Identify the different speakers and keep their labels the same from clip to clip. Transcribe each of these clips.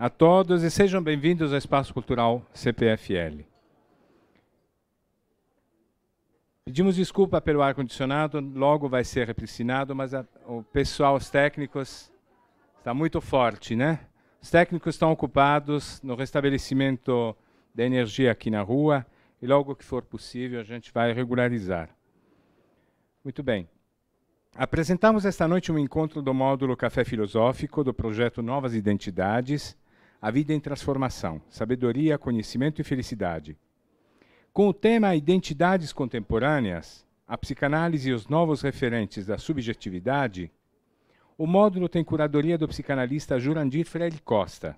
Speaker 1: a todos e sejam bem-vindos ao Espaço Cultural CPFL. Pedimos desculpa pelo ar-condicionado, logo vai ser repricinado, mas o pessoal, os técnicos, está muito forte, né? Os técnicos estão ocupados no restabelecimento da energia aqui na rua e logo que for possível a gente vai regularizar. Muito bem. Apresentamos esta noite um encontro do módulo Café Filosófico do projeto Novas Identidades, a vida em transformação, sabedoria, conhecimento e felicidade. Com o tema Identidades Contemporâneas, a psicanálise e os novos referentes da subjetividade, o módulo tem curadoria do psicanalista Jurandir Freire Costa.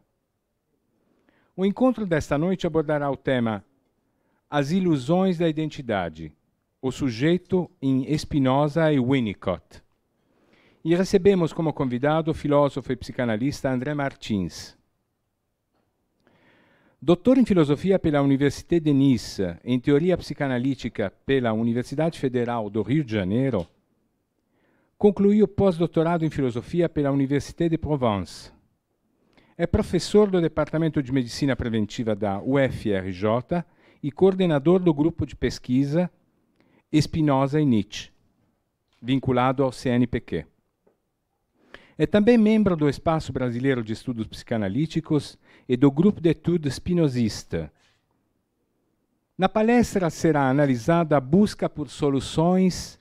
Speaker 1: O encontro desta noite abordará o tema As Ilusões da Identidade, o sujeito em Spinoza e Winnicott. E recebemos como convidado o filósofo e psicanalista André Martins. Doutor em Filosofia pela Université de Nice, em Teoria Psicanalítica pela Universidade Federal do Rio de Janeiro, concluiu pós-doutorado em Filosofia pela Université de Provence. É professor do Departamento de Medicina Preventiva da UFRJ e coordenador do grupo de pesquisa Spinoza e Nietzsche, vinculado ao CNPq. É também membro do Espaço Brasileiro de Estudos Psicanalíticos e do Grupo de Etudes Spinozista. Na palestra será analisada a busca por soluções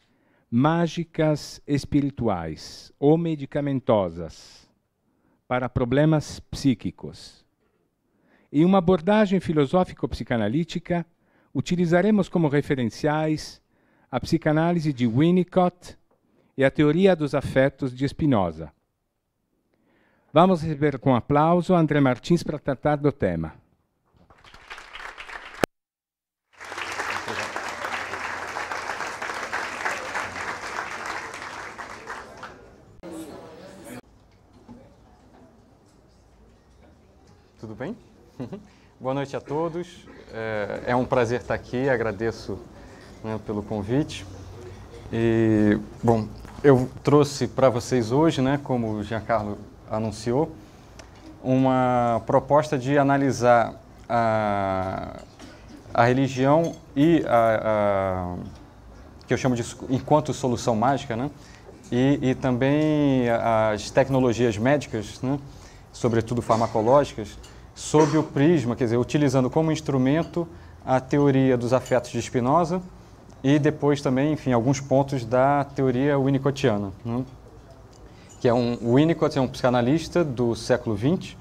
Speaker 1: mágicas espirituais ou medicamentosas para problemas psíquicos. Em uma abordagem filosófico-psicanalítica, utilizaremos como referenciais a psicanálise de Winnicott e a teoria dos afetos de Spinoza. Vamos receber com aplauso André Martins para tratar do tema.
Speaker 2: Tudo bem? Boa noite a todos. É um prazer estar aqui, agradeço, né, pelo convite. E, bom, eu trouxe para vocês hoje, né, como o Giancarlo anunciou, uma proposta de analisar a religião e que eu chamo de enquanto solução mágica, né, e também as tecnologias médicas, né, sobretudo farmacológicas, sob o prisma, quer dizer, utilizando como instrumento a teoria dos afetos de Spinoza e depois também, enfim, alguns pontos da teoria winnicottiana, né? Que é o Winnicott é um psicanalista do século XX,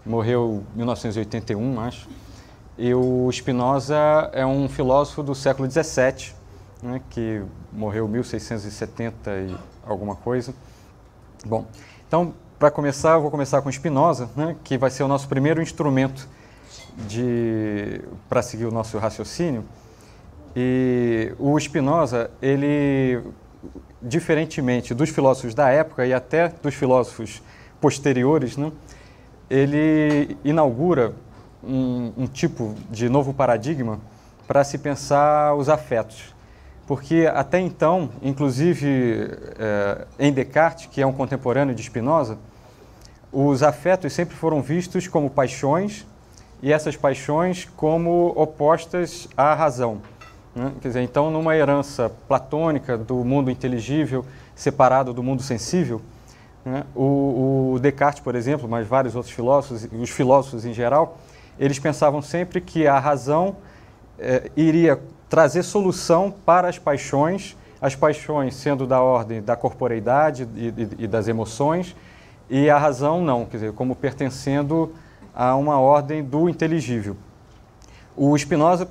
Speaker 2: morreu em 1981, acho, e o Spinoza é um filósofo do século XVII, né, que morreu em 1670 e alguma coisa. Bom, então, para começar, eu vou começar com Spinoza, né, que vai ser o nosso primeiro instrumento para seguir o nosso raciocínio. E o Spinoza, ele, diferentemente dos filósofos da época e até dos filósofos posteriores, né, ele inaugura um tipo de novo paradigma para se pensar os afetos. Porque até então, inclusive em Descartes, que é um contemporâneo de Spinoza, os afetos sempre foram vistos como paixões e essas paixões como opostas à razão. Né? Quer dizer, então, numa herança platônica do mundo inteligível separado do mundo sensível, né? O Descartes, por exemplo, mas vários outros filósofos, os filósofos em geral, eles pensavam sempre que a razão iria trazer solução para as paixões sendo da ordem da corporeidade e das emoções, e a razão não, quer dizer, como pertencendo a uma ordem do inteligível. O Spinoza,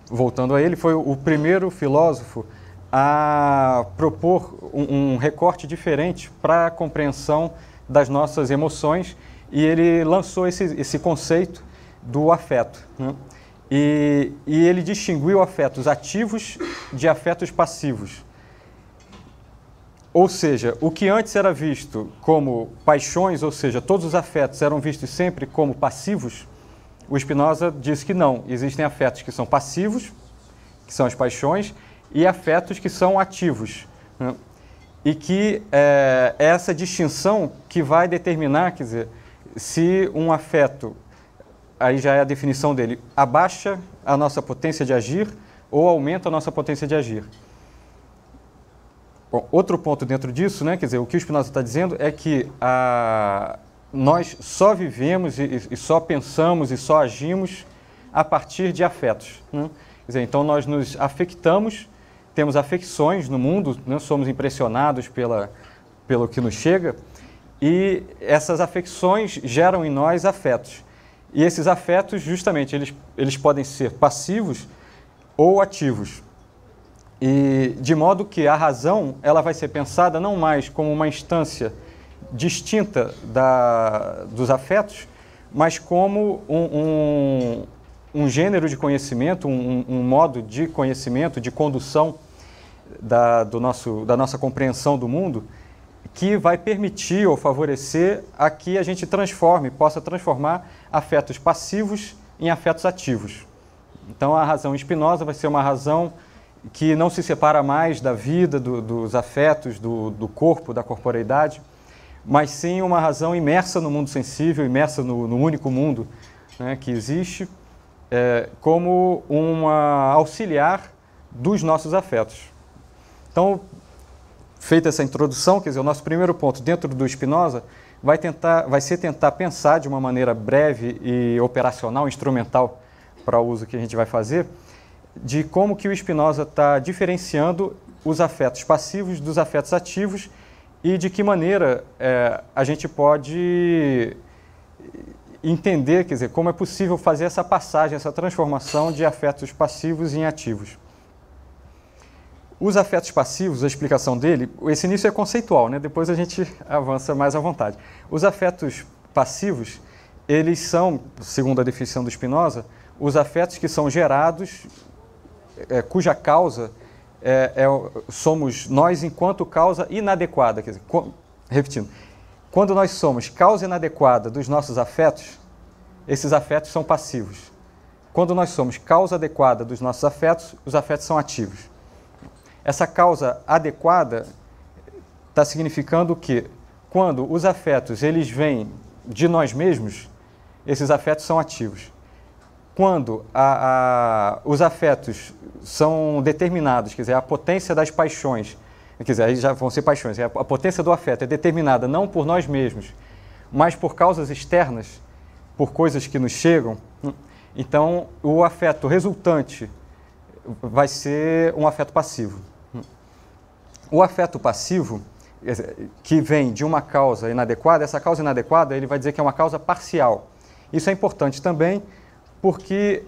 Speaker 2: voltando a ele, foi o primeiro filósofo a propor um recorte diferente para a compreensão das nossas emoções, e ele lançou esse conceito do afeto, né? E ele distinguiu afetos ativos de afetos passivos. Ou seja, o que antes era visto como paixões, ou seja, todos os afetos eram vistos sempre como passivos, o Spinoza diz que não. Existem afetos que são passivos, que são as paixões, e afetos que são ativos, né? E que é essa distinção que vai determinar, quer dizer, se um afeto, aí já é a definição dele, abaixa a nossa potência de agir ou aumenta a nossa potência de agir. Bom, outro ponto dentro disso, né, quer dizer, o que o Spinoza está dizendo é que nós só vivemos e só pensamos e só agimos a partir de afetos, né? Quer dizer, então nós nos afectamos, temos afecções no mundo, né, somos impressionados pelo que nos chega, e essas afecções geram em nós afetos. E esses afetos, justamente, eles podem ser passivos ou ativos. E de modo que a razão ela vai ser pensada não mais como uma instância distinta dos afetos, mas como um gênero de conhecimento, um modo de conhecimento, de condução da nossa compreensão do mundo, que vai permitir ou favorecer a que a gente possa transformar afetos passivos em afetos ativos. Então a razão Spinoza vai ser uma razão que não se separa mais da vida, dos afetos, do corpo, da corporeidade, mas sim uma razão imersa no mundo sensível, imersa no único mundo, né, que existe, como uma auxiliar dos nossos afetos. Então, feita essa introdução, quer dizer, o nosso primeiro ponto dentro do Spinoza vai ser tentar pensar de uma maneira breve e operacional, instrumental para o uso que a gente vai fazer, de como que o Spinoza está diferenciando os afetos passivos dos afetos ativos e de que maneira a gente pode entender, quer dizer, como é possível fazer essa passagem, essa transformação de afetos passivos em ativos. Os afetos passivos, a explicação dele, esse início é conceitual, né? Depois a gente avança mais à vontade. Os afetos passivos, eles são, segundo a definição do Spinoza, os afetos que são gerados, cuja causa somos nós enquanto causa inadequada. Quer dizer, repetindo, quando nós somos causa inadequada dos nossos afetos, esses afetos são passivos. Quando nós somos causa adequada dos nossos afetos, os afetos são ativos. Essa causa adequada está significando que quando os afetos eles vêm de nós mesmos, esses afetos são ativos. Quando os afetos são determinados, quer dizer, a potência das paixões, quer dizer, aí já vão ser paixões, a potência do afeto é determinada não por nós mesmos, mas por causas externas, por coisas que nos chegam, então o afeto resultante vai ser um afeto passivo. O afeto passivo, que vem de uma causa inadequada, essa causa inadequada ele vai dizer que é uma causa parcial. Isso é importante também porque,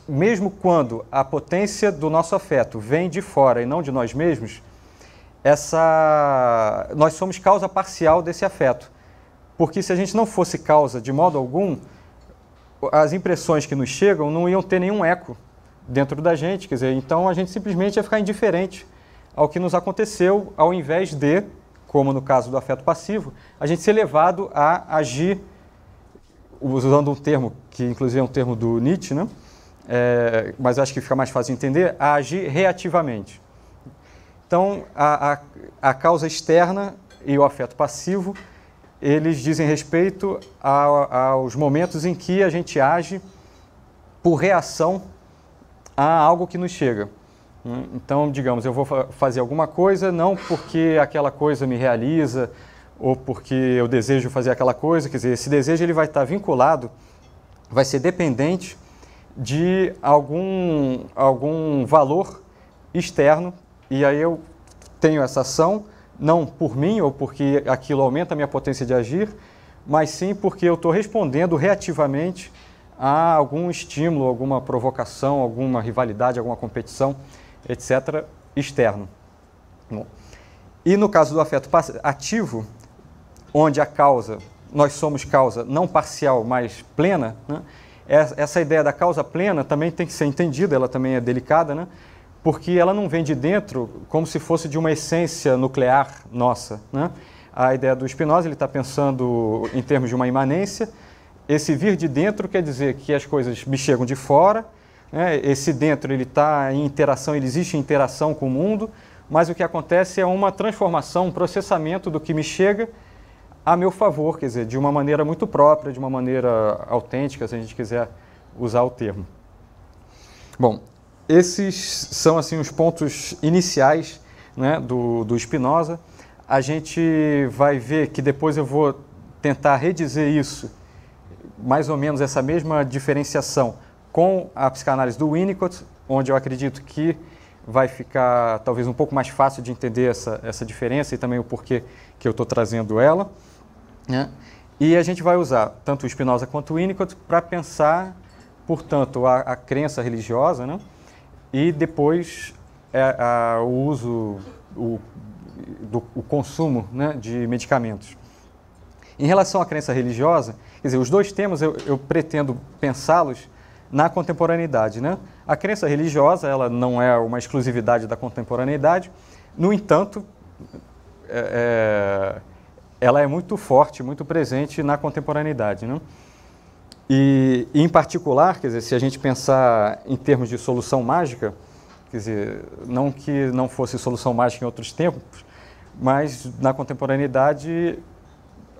Speaker 2: mesmo quando a potência do nosso afeto vem de fora e não de nós mesmos, nós somos causa parcial desse afeto. Porque se a gente não fosse causa de modo algum, as impressões que nos chegam não iam ter nenhum eco dentro da gente, quer dizer, então a gente simplesmente ia ficar indiferente ao que nos aconteceu, ao invés de, como no caso do afeto passivo, a gente ser levado a agir, usando um termo que inclusive é um termo do Nietzsche, né? Mas acho que fica mais fácil de entender, a agir reativamente. Então, a causa externa e o afeto passivo, eles dizem respeito aos momentos em que a gente age por reação a algo que nos chega. Então, digamos, eu vou fazer alguma coisa não porque aquela coisa me realiza ou porque eu desejo fazer aquela coisa, quer dizer, esse desejo ele vai estar vinculado, vai ser dependente de algum valor externo, e aí eu tenho essa ação não por mim ou porque aquilo aumenta a minha potência de agir, mas sim porque eu estou respondendo reativamente a algum estímulo, alguma provocação, alguma rivalidade, alguma competição, etc., externo. Bom, e no caso do afeto ativo, onde a causa, nós somos causa não parcial, mas plena, né? Essa ideia da causa plena também tem que ser entendida, ela também é delicada, né? Porque ela não vem de dentro como se fosse de uma essência nuclear nossa, né? A ideia do Spinoza, ele está pensando em termos de uma imanência. Esse vir de dentro quer dizer que as coisas me chegam de fora, né? Esse dentro ele está em interação, ele existe em interação com o mundo, mas o que acontece é uma transformação, um processamento do que me chega a meu favor, quer dizer, de uma maneira muito própria, de uma maneira autêntica, se a gente quiser usar o termo. Bom, esses são assim os pontos iniciais, né, do Spinoza. A gente vai ver que depois eu vou tentar redizer isso, mais ou menos essa mesma diferenciação com a psicanálise do Winnicott, onde eu acredito que vai ficar talvez um pouco mais fácil de entender essa diferença e também o porquê que eu estou trazendo ela, né? E a gente vai usar tanto o Spinoza quanto o Winnicott para pensar, portanto, a crença religiosa, né? E depois o uso, o consumo, né, de medicamentos. Em relação à crença religiosa, quer dizer, os dois temas eu pretendo pensá-los na contemporaneidade, né? A crença religiosa, ela não é uma exclusividade da contemporaneidade, no entanto, ela é muito forte, muito presente na contemporaneidade, né? E, em particular, quer dizer, se a gente pensar em termos de solução mágica, quer dizer, não que não fosse solução mágica em outros tempos, mas na contemporaneidade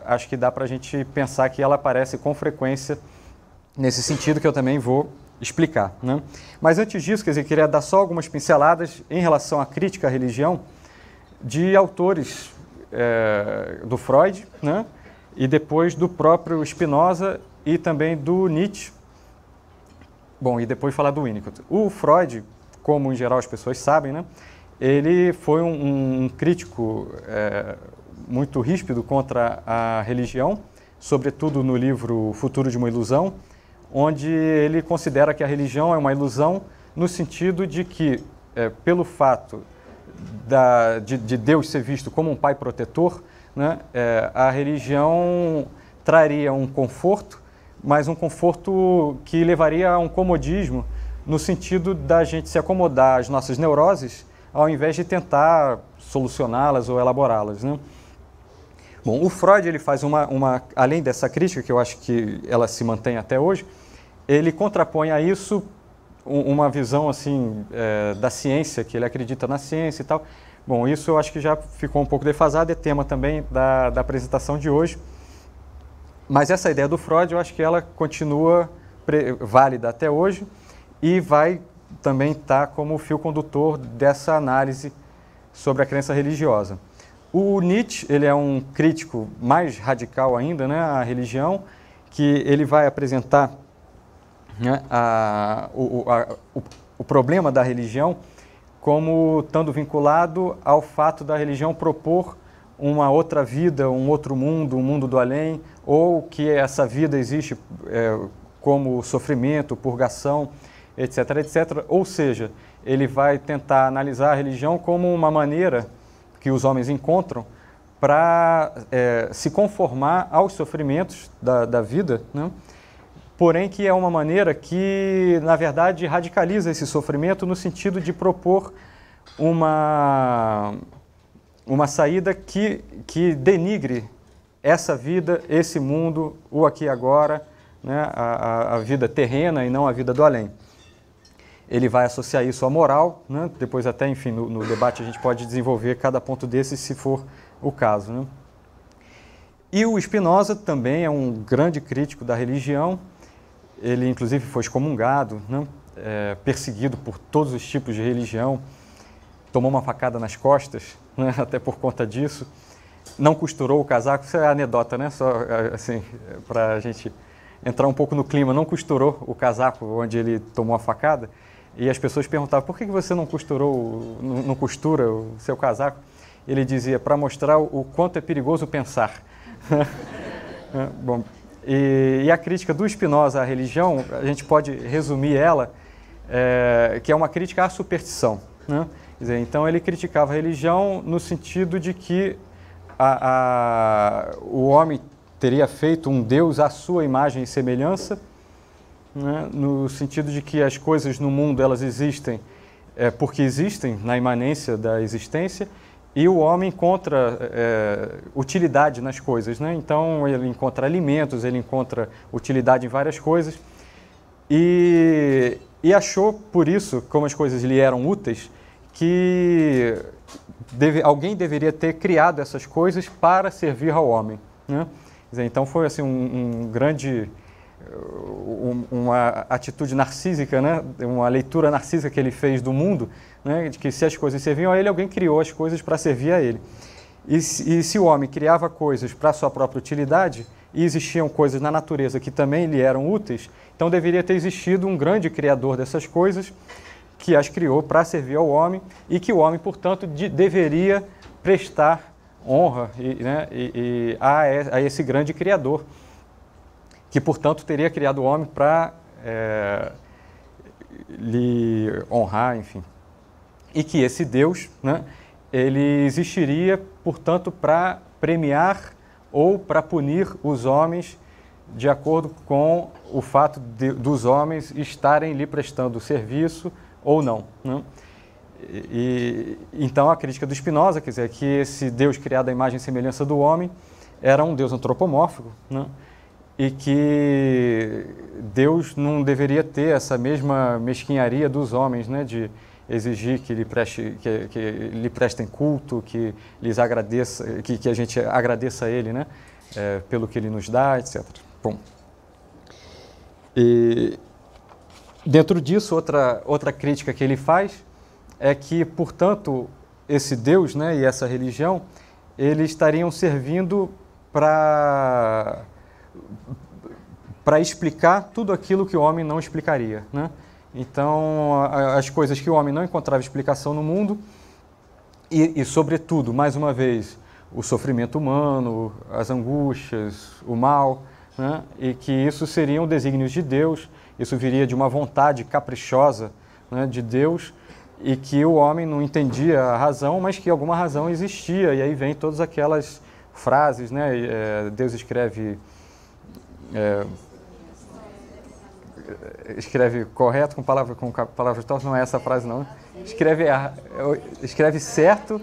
Speaker 2: acho que dá para a gente pensar que ela aparece com frequência nesse sentido que eu também vou explicar, né? Mas antes disso, quer dizer, queria dar só algumas pinceladas em relação à crítica à religião de autores do Freud, né? E depois do próprio Spinoza e também do Nietzsche. Bom, e depois falar do Winnicott. O Freud, como em geral as pessoas sabem, né? Ele foi um crítico muito ríspido contra a religião, sobretudo no livro Futuro de uma Ilusão, onde ele considera que a religião é uma ilusão no sentido de que, pelo fato de Deus ser visto como um pai protetor, né, a religião traria um conforto, mas um conforto que levaria a um comodismo no sentido da gente se acomodar às nossas neuroses, ao invés de tentar solucioná-las ou elaborá-las, né? Bom, o Freud ele faz além dessa crítica, que eu acho que ela se mantém até hoje, ele contrapõe a isso uma visão assim da ciência, que ele acredita na ciência e tal. Bom, isso eu acho que já ficou um pouco defasado, é tema também da apresentação de hoje. Mas essa ideia do Freud, eu acho que ela continua válida até hoje e vai também estar como fio condutor dessa análise sobre a crença religiosa. O Nietzsche, ele é um crítico mais radical ainda, né, à religião, que ele vai apresentar, né, o problema da religião como estando vinculado ao fato da religião propor uma outra vida, um outro mundo, um mundo do além, ou que essa vida existe como sofrimento, purgação, etc, etc. Ou seja, ele vai tentar analisar a religião como uma maneira que os homens encontram para se conformar aos sofrimentos da vida, né? Porém que é uma maneira que, na verdade, radicaliza esse sofrimento no sentido de propor uma saída que denigre essa vida, esse mundo, o aqui e agora, né? A vida terrena e não a vida do além. Ele vai associar isso à moral, né? Depois até, enfim, no debate a gente pode desenvolver cada ponto desse, se for o caso, né? E o Spinoza também é um grande crítico da religião. Ele, inclusive, foi excomungado, né? Perseguido por todos os tipos de religião, tomou uma facada nas costas, né? Até por conta disso. Não costurou o casaco, isso é anedota, né? Só assim, para a gente entrar um pouco no clima, não costurou o casaco onde ele tomou a facada. E as pessoas perguntavam, por que você não costura o seu casaco? Ele dizia, para mostrar o quanto é perigoso pensar. Bom, e a crítica do Spinoza à religião, a gente pode resumir ela, que é uma crítica à superstição, né? Quer dizer, então ele criticava a religião no sentido de que o homem teria feito um Deus à sua imagem e semelhança, né? No sentido de que as coisas no mundo elas existem porque existem na imanência da existência, e o homem encontra utilidade nas coisas, né? Então ele encontra alimentos, ele encontra utilidade em várias coisas, e achou por isso, como as coisas lhe eram úteis, que alguém deveria ter criado essas coisas para servir ao homem, né? Quer dizer, então foi assim uma atitude narcísica, né? Uma leitura narcísica que ele fez do mundo, né? De que se as coisas serviam a ele, alguém criou as coisas para servir a ele. E se o homem criava coisas para a sua própria utilidade, e existiam coisas na natureza que também lhe eram úteis, então deveria ter existido um grande criador dessas coisas, que as criou para servir ao homem, e que o homem, portanto, deveria prestar honra a esse grande criador, que, portanto, teria criado o homem para lhe honrar, enfim. E que esse Deus, né, ele existiria, portanto, para premiar ou para punir os homens de acordo com o fato dos homens estarem lhe prestando serviço ou não, né? Então, a crítica do Spinoza, quer dizer, que esse Deus criado à imagem e semelhança do homem era um Deus antropomórfico, né? E que Deus não deveria ter essa mesma mesquinharia dos homens, né? De exigir que lhe prestem culto, que lhes agradeça, que a gente agradeça a Ele, né? Pelo que Ele nos dá, etc. Bom, e dentro disso, outra crítica que ele faz é que, portanto, esse Deus, né, e essa religião, eles estariam servindo para explicar tudo aquilo que o homem não explicaria, né? Então, as coisas que o homem não encontrava explicação no mundo e, sobretudo, mais uma vez, o sofrimento humano, as angústias, o mal, né? E que isso seriam desígnios de Deus, isso viria de uma vontade caprichosa, né, de Deus, e que o homem não entendia a razão, mas que alguma razão existia. E aí vem todas aquelas frases, né? Deus escreve correto com palavras tortas, não é essa frase não. Escreve certo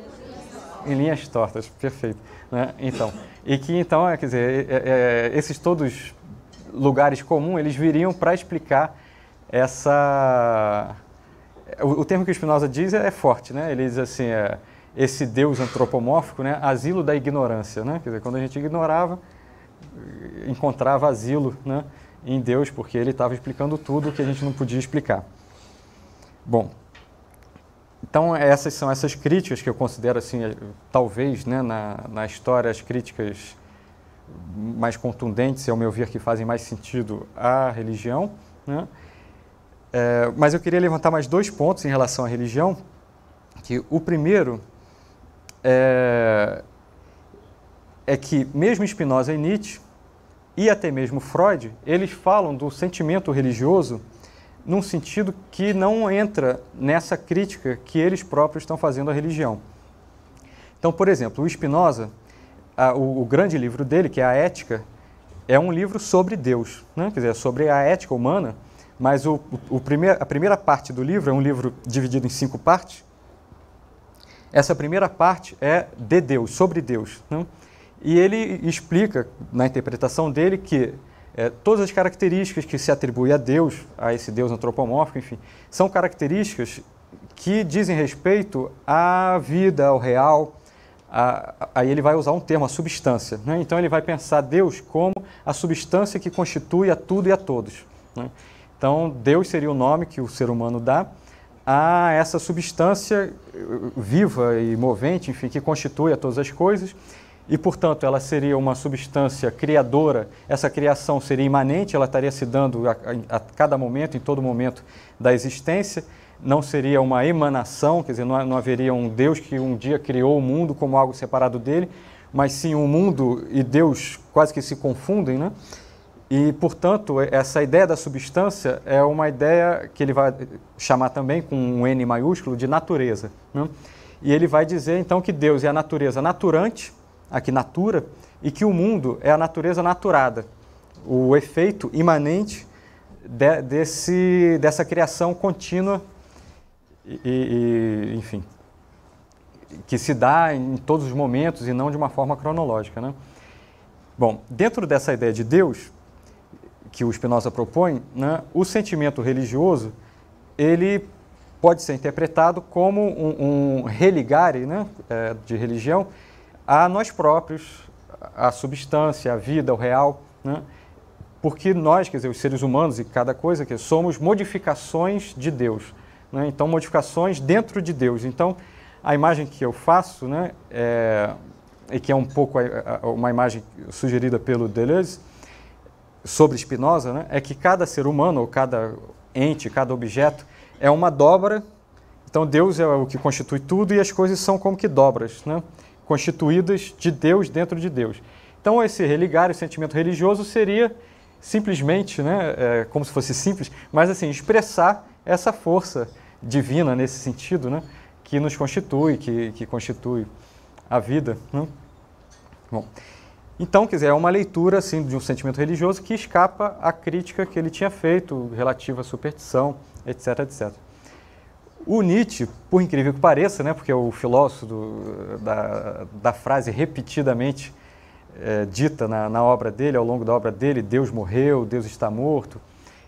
Speaker 2: em linhas tortas, perfeito, né? Então, quer dizer, esses todos lugares comuns, eles viriam para explicar essa... O termo que o Spinoza diz é forte, né? Ele diz assim, esse Deus antropomórfico, né? Asilo da ignorância, né? Quer dizer, quando a gente ignorava, encontrava asilo, né, em Deus, porque ele estava explicando tudo o que a gente não podia explicar. Bom, então essas são essas críticas que eu considero, assim, talvez, né, na história, as críticas mais contundentes, ao meu ver, que fazem mais sentido à religião, né? Mas eu queria levantar mais 2 pontos em relação à religião, que o primeiro é que mesmo Spinoza e Nietzsche, e até mesmo Freud, eles falam do sentimento religioso num sentido que não entra nessa crítica que eles próprios estão fazendo à religião. Então, por exemplo, o Spinoza, o grande livro dele, que é a Ética, é um livro sobre Deus, né? Quer dizer, sobre a ética humana, mas a primeira parte do livro é um livro dividido em 5 partes. Essa primeira parte é de Deus, sobre Deus, né? E ele explica, na interpretação dele, que todas as características que se atribuem a Deus, a esse Deus antropomórfico, enfim, são características que dizem respeito à vida, ao real. Aí ele vai usar um termo, a substância, né? Então ele vai pensar Deus como a substância que constitui a tudo e a todos, né? Então Deus seria o nome que o ser humano dá a essa substância viva e movente, enfim, que constitui a todas as coisas. E, portanto, ela seria uma substância criadora, essa criação seria imanente, ela estaria se dando a cada momento, em todo momento da existência, não seria uma emanação, quer dizer, não haveria um Deus que um dia criou o mundo como algo separado dele, mas sim o mundo e Deus quase que se confundem, né? E, portanto, essa ideia da substância é uma ideia que ele vai chamar também, com um N maiúsculo, de natureza, né? E ele vai dizer, então, que Deus é a natureza naturante, aqui natura, e que o mundo é a natureza naturada, o efeito imanente dessa criação contínua, enfim, que se dá em todos os momentos e não de uma forma cronológica, né? Bom, dentro dessa ideia de Deus, que o Spinoza propõe, né, o sentimento religioso, ele pode ser interpretado como um religare, né, de religião, a nós próprios, a substância, a vida, o real, né? Porque nós, quer dizer, os seres humanos e cada coisa, que somos modificações de Deus, né? Então, modificações dentro de Deus. Então, a imagem que eu faço, né, e que é um pouco uma imagem sugerida pelo Deleuze sobre Spinoza, né, é que cada ser humano, ou cada ente, cada objeto, é uma dobra. Então, Deus é o que constitui tudo e as coisas são como que dobras, né, constituídas de Deus dentro de Deus. Então, esse religar, o sentimento religioso seria simplesmente, né, como se fosse simples, mas assim, expressar essa força divina nesse sentido, né, que nos constitui, que constitui a vida, né? Bom, então, quer dizer, é uma leitura assim, de um sentimento religioso que escapa à crítica que ele tinha feito relativa à superstição, etc, etc. O Nietzsche, por incrível que pareça, né, porque é o filósofo da frase repetidamente dita na obra dele, ao longo da obra dele, Deus morreu, Deus está morto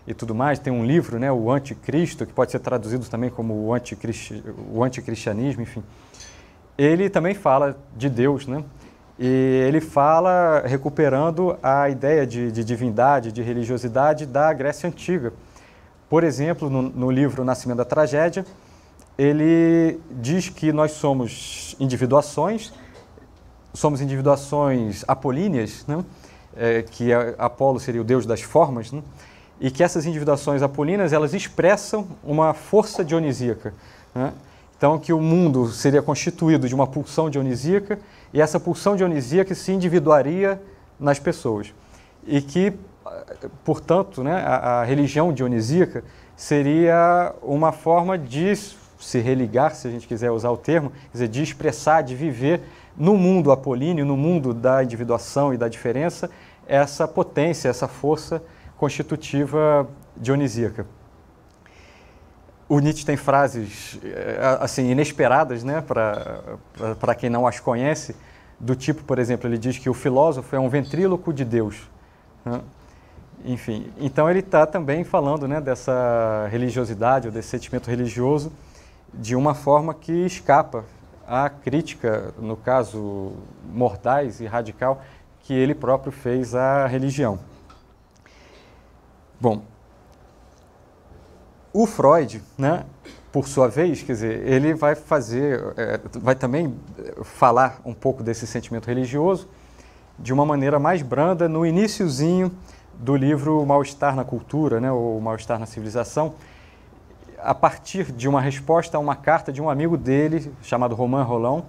Speaker 2: e tudo mais. Tem um livro, né, o Anticristo, que pode ser traduzido também como o anticristianismo, enfim. Ele também fala de Deus, né? E ele fala recuperando a ideia de divindade, de religiosidade da Grécia Antiga. Por exemplo, no livro Nascimento da Tragédia, ele diz que nós somos individuações apolíneas, né? Que Apolo seria o deus das formas, né? E que essas individuações apolíneas, elas expressam uma força dionisíaca, né? Então, que o mundo seria constituído de uma pulsão dionisíaca e essa pulsão dionisíaca se individuaria nas pessoas. E que, portanto, né, a religião dionisíaca seria uma forma de se religar, se a gente quiser usar o termo, quer dizer, de expressar, de viver no mundo apolíneo, no mundo da individuação e da diferença, essa potência, essa força constitutiva dionisíaca. O Nietzsche tem frases assim, inesperadas, né, para quem não as conhece, do tipo, por exemplo, ele diz que o filósofo é um ventríloco de Deus, né? Enfim, então ele está também falando, né, dessa religiosidade, ou desse sentimento religioso, de uma forma que escapa à crítica, no caso mordaz e radical, que ele próprio fez à religião. Bom, o Freud, né, por sua vez, quer dizer, ele vai também falar um pouco desse sentimento religioso de uma maneira mais branda no iniciozinho do livro Mal-Estar na Cultura, né, ou Mal-Estar na Civilização, a partir de uma resposta a uma carta de um amigo dele, chamado Romain Rolland,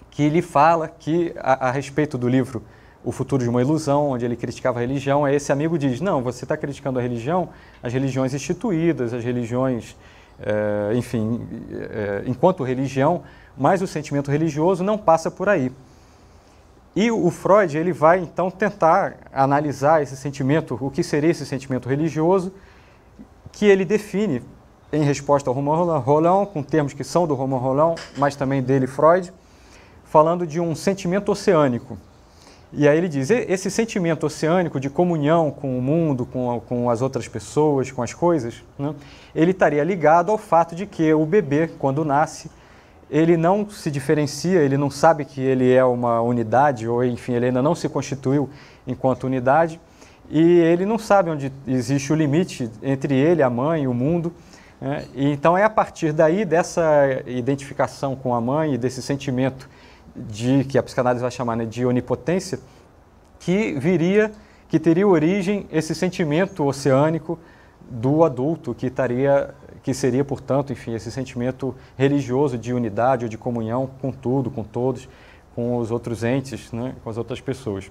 Speaker 2: que lhe fala que, a respeito do livro O Futuro de uma Ilusão, onde ele criticava a religião, esse amigo diz, não, você está criticando a religião, as religiões instituídas, as religiões, enfim, enquanto religião, mas o sentimento religioso não passa por aí. E o Freud, ele vai então tentar analisar esse sentimento, o que seria esse sentimento religioso, que ele define em resposta ao Romain Rolland, com termos que são do Romain Rolland, mas também dele, Freud, falando de um sentimento oceânico. E aí ele diz, esse sentimento oceânico de comunhão com o mundo, com as outras pessoas, com as coisas, né, ele estaria ligado ao fato de que o bebê, quando nasce, ele não se diferencia, ele não sabe que ele é uma unidade, ou enfim, ele ainda não se constituiu enquanto unidade, e ele não sabe onde existe o limite entre ele, a mãe e o mundo, né? E então é a partir daí, dessa identificação com a mãe e desse sentimento que a psicanálise vai chamar, né, de onipotência, que teria origem esse sentimento oceânico do adulto, que seria, portanto, enfim, esse sentimento religioso de unidade ou de comunhão com tudo, com todos, com os outros entes, né, com as outras pessoas.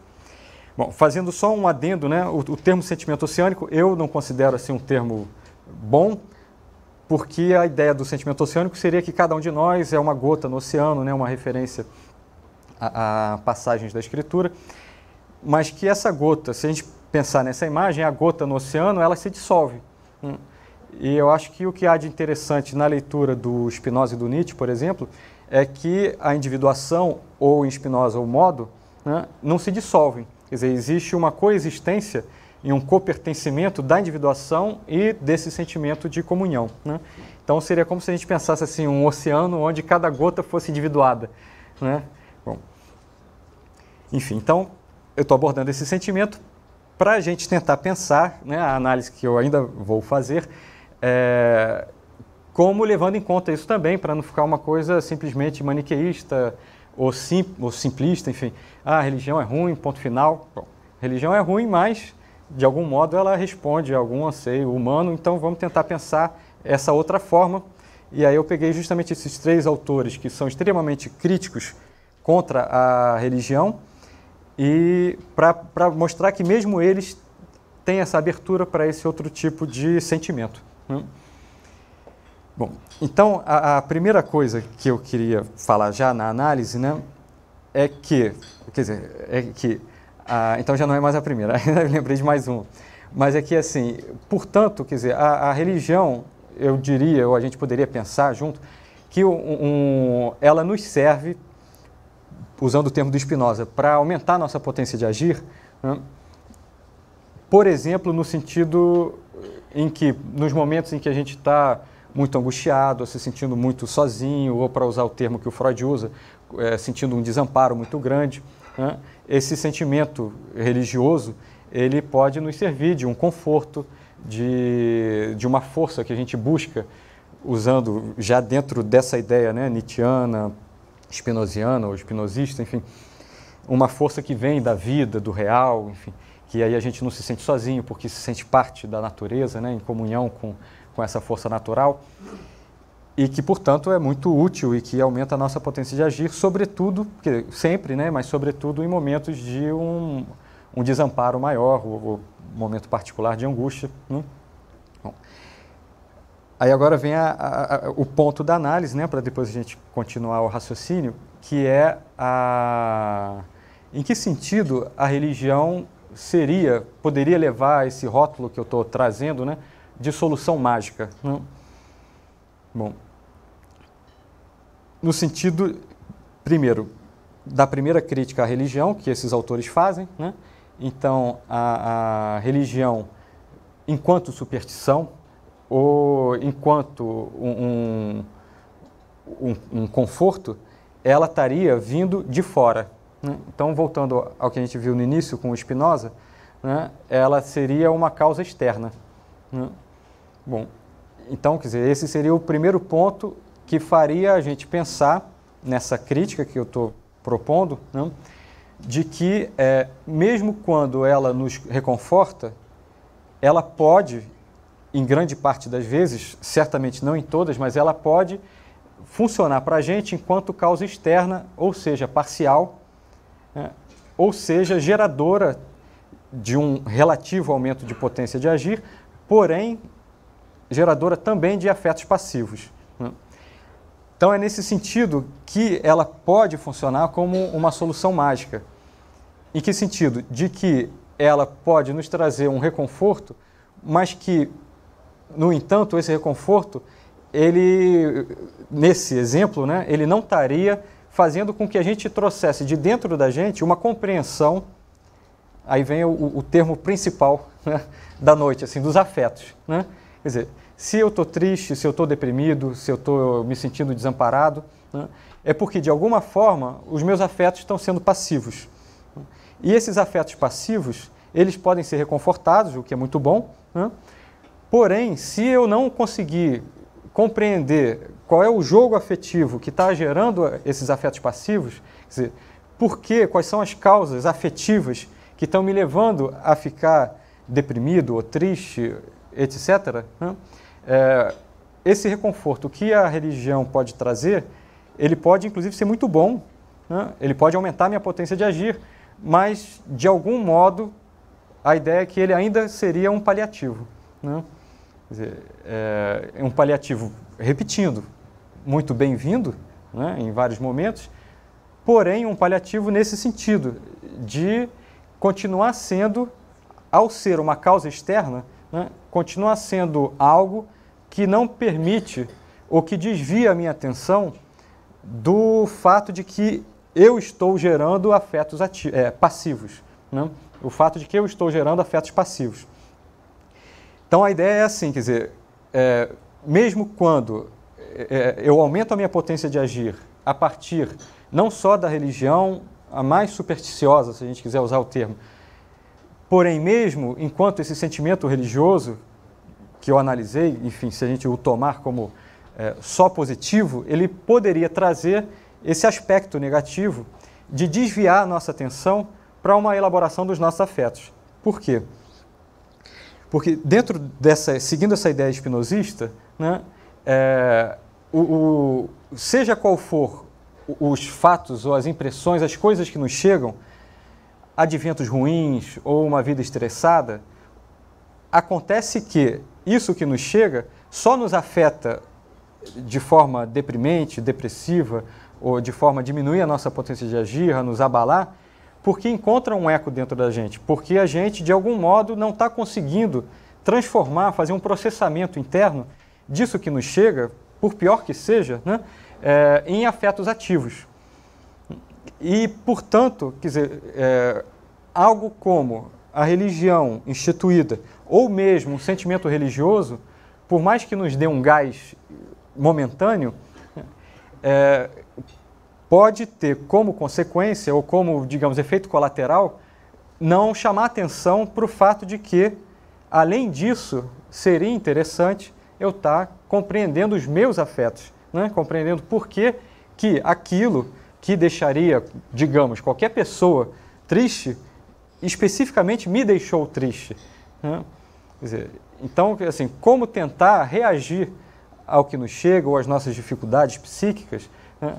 Speaker 2: Bom, fazendo só um adendo, né, o termo sentimento oceânico eu não considero assim um termo bom, porque a ideia do sentimento oceânico seria que cada um de nós é uma gota no oceano, né, uma referência a passagens da Escritura, mas que essa gota, se a gente pensar nessa imagem, a gota no oceano, ela se dissolve. E eu acho que o que há de interessante na leitura do Spinoza e do Nietzsche, por exemplo, é que a individuação, ou em Spinoza o modo, né, não se dissolvem. Quer dizer, existe uma coexistência e um copertencimento da individuação e desse sentimento de comunhão, né? Então seria como se a gente pensasse assim, um oceano onde cada gota fosse individuada, né? Bom. Enfim, então eu estou abordando esse sentimento para a gente tentar pensar, né, a análise que eu ainda vou fazer, como levando em conta isso também, para não ficar uma coisa simplesmente maniqueísta ou simplista, enfim. A religião é ruim, ponto final. Bom, religião é ruim, mas de algum modo ela responde a algum anseio humano, então vamos tentar pensar essa outra forma. E aí eu peguei justamente esses 3 autores que são extremamente críticos contra a religião, e para mostrar que mesmo eles têm essa abertura para esse outro tipo de sentimento. Bom, então a primeira coisa que eu queria falar já na análise, né, então já não é mais a primeira, eu lembrei de mais uma, mas é que assim, portanto, quer dizer, a religião, eu diria, ou a gente poderia pensar junto, que ela nos serve, usando o termo do Spinoza, para aumentar a nossa potência de agir, né? Por exemplo, no sentido em que, nos momentos em que a gente está muito angustiado, ou se sentindo muito sozinho, ou para usar o termo que o Freud usa, sentindo um desamparo muito grande, né? Esse sentimento religioso, ele pode nos servir de um conforto, de uma força que a gente busca, usando já dentro dessa ideia, né, nietzschiana, spinoziana ou spinozista, enfim, uma força que vem da vida, do real, enfim, que aí a gente não se sente sozinho porque se sente parte da natureza, né, em comunhão com essa força natural, e que, portanto, é muito útil e que aumenta a nossa potência de agir, sobretudo, sempre, né, mas sobretudo em momentos de um desamparo maior, ou momento particular de angústia. Né? Bom, aí agora vem o ponto da análise, né, para depois a gente continuar o raciocínio, que é em que sentido a religião poderia levar esse rótulo que eu estou trazendo, né, de solução mágica. Né? Bom, no sentido, primeiro, da primeira crítica à religião que esses autores fazem, né? Então, a religião, enquanto superstição, ou enquanto um conforto, ela estaria vindo de fora. Né? Então, voltando ao que a gente viu no início com o Spinoza, né? Ela seria uma causa externa. Né? Bom, então, quer dizer, esse seria o primeiro ponto que faria a gente pensar nessa crítica que eu estou propondo, né? De que, mesmo quando ela nos reconforta, ela pode, em grande parte das vezes, certamente não em todas, mas ela pode funcionar para a gente enquanto causa externa, ou seja, parcial, né? Ou seja, geradora de um relativo aumento de potência de agir, porém, geradora também de afetos passivos. Né? Então, é nesse sentido que ela pode funcionar como uma solução mágica. Em que sentido? De que ela pode nos trazer um reconforto, mas que, no entanto, esse reconforto, nesse exemplo, né, ele não estaria fazendo com que a gente trouxesse de dentro da gente uma compreensão, aí vem o termo principal, né, da noite, assim, dos afetos. Né? Quer dizer, se eu estou triste, se eu estou deprimido, se eu estou me sentindo desamparado, né, é porque, de alguma forma, os meus afetos estão sendo passivos. E esses afetos passivos, eles podem ser reconfortados, o que é muito bom, né? Porém, se eu não conseguir compreender qual é o jogo afetivo que está gerando esses afetos passivos, quer dizer, quais são as causas afetivas que estão me levando a ficar deprimido ou triste, etc., né? Esse reconforto que a religião pode trazer, ele pode, inclusive, ser muito bom, né? Ele pode aumentar a minha potência de agir, mas, de algum modo, a ideia é que ele ainda seria um paliativo. Né? Quer dizer, é um paliativo, repetindo, muito bem-vindo, né, em vários momentos, porém um paliativo nesse sentido, de continuar sendo, ao ser uma causa externa, né, continuar sendo algo que não permite ou que desvia a minha atenção do fato de que eu estou gerando afetos passivos. Né? O fato de que eu estou gerando afetos passivos. Então, a ideia é assim, quer dizer, mesmo quando eu aumento a minha potência de agir a partir não só da religião a mais supersticiosa, se a gente quiser usar o termo. Porém, mesmo enquanto esse sentimento religioso que eu analisei, enfim, se a gente o tomar como só positivo, ele poderia trazer esse aspecto negativo de desviar a nossa atenção para uma elaboração dos nossos afetos. Por quê? Porque seguindo essa ideia espinosista, né, seja qual for os fatos ou as impressões, as coisas que nos chegam, adventos ruins ou uma vida estressada, acontece que isso que nos chega só nos afeta de forma deprimente, depressiva, ou de forma a diminuir a nossa potência de agir, a nos abalar, porque encontra um eco dentro da gente, porque a gente, de algum modo, não está conseguindo transformar, fazer um processamento interno disso que nos chega, por pior que seja, né, em afetos ativos. E, portanto, quer dizer, algo como a religião instituída, ou mesmo um sentimento religioso, por mais que nos dê um gás momentâneo, pode ter como consequência, ou como, digamos, efeito colateral, não chamar atenção para o fato de que, além disso, seria interessante eu estar compreendendo os meus afetos, né? Compreendendo por que aquilo que deixaria, digamos, qualquer pessoa triste, especificamente me deixou triste, né? Quer dizer, então, assim, como tentar reagir ao que nos chega ou às nossas dificuldades psíquicas, né,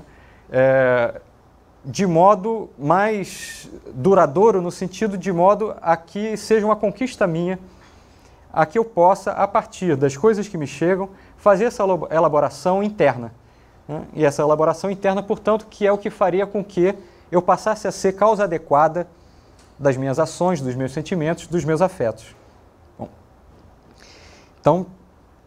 Speaker 2: de modo mais duradouro, no sentido de modo a que seja uma conquista minha, a que eu possa, a partir das coisas que me chegam, fazer essa elaboração interna. Né? E essa elaboração interna, portanto, que é o que faria com que eu passasse a ser causa adequada das minhas ações, dos meus sentimentos, dos meus afetos. Bom, então,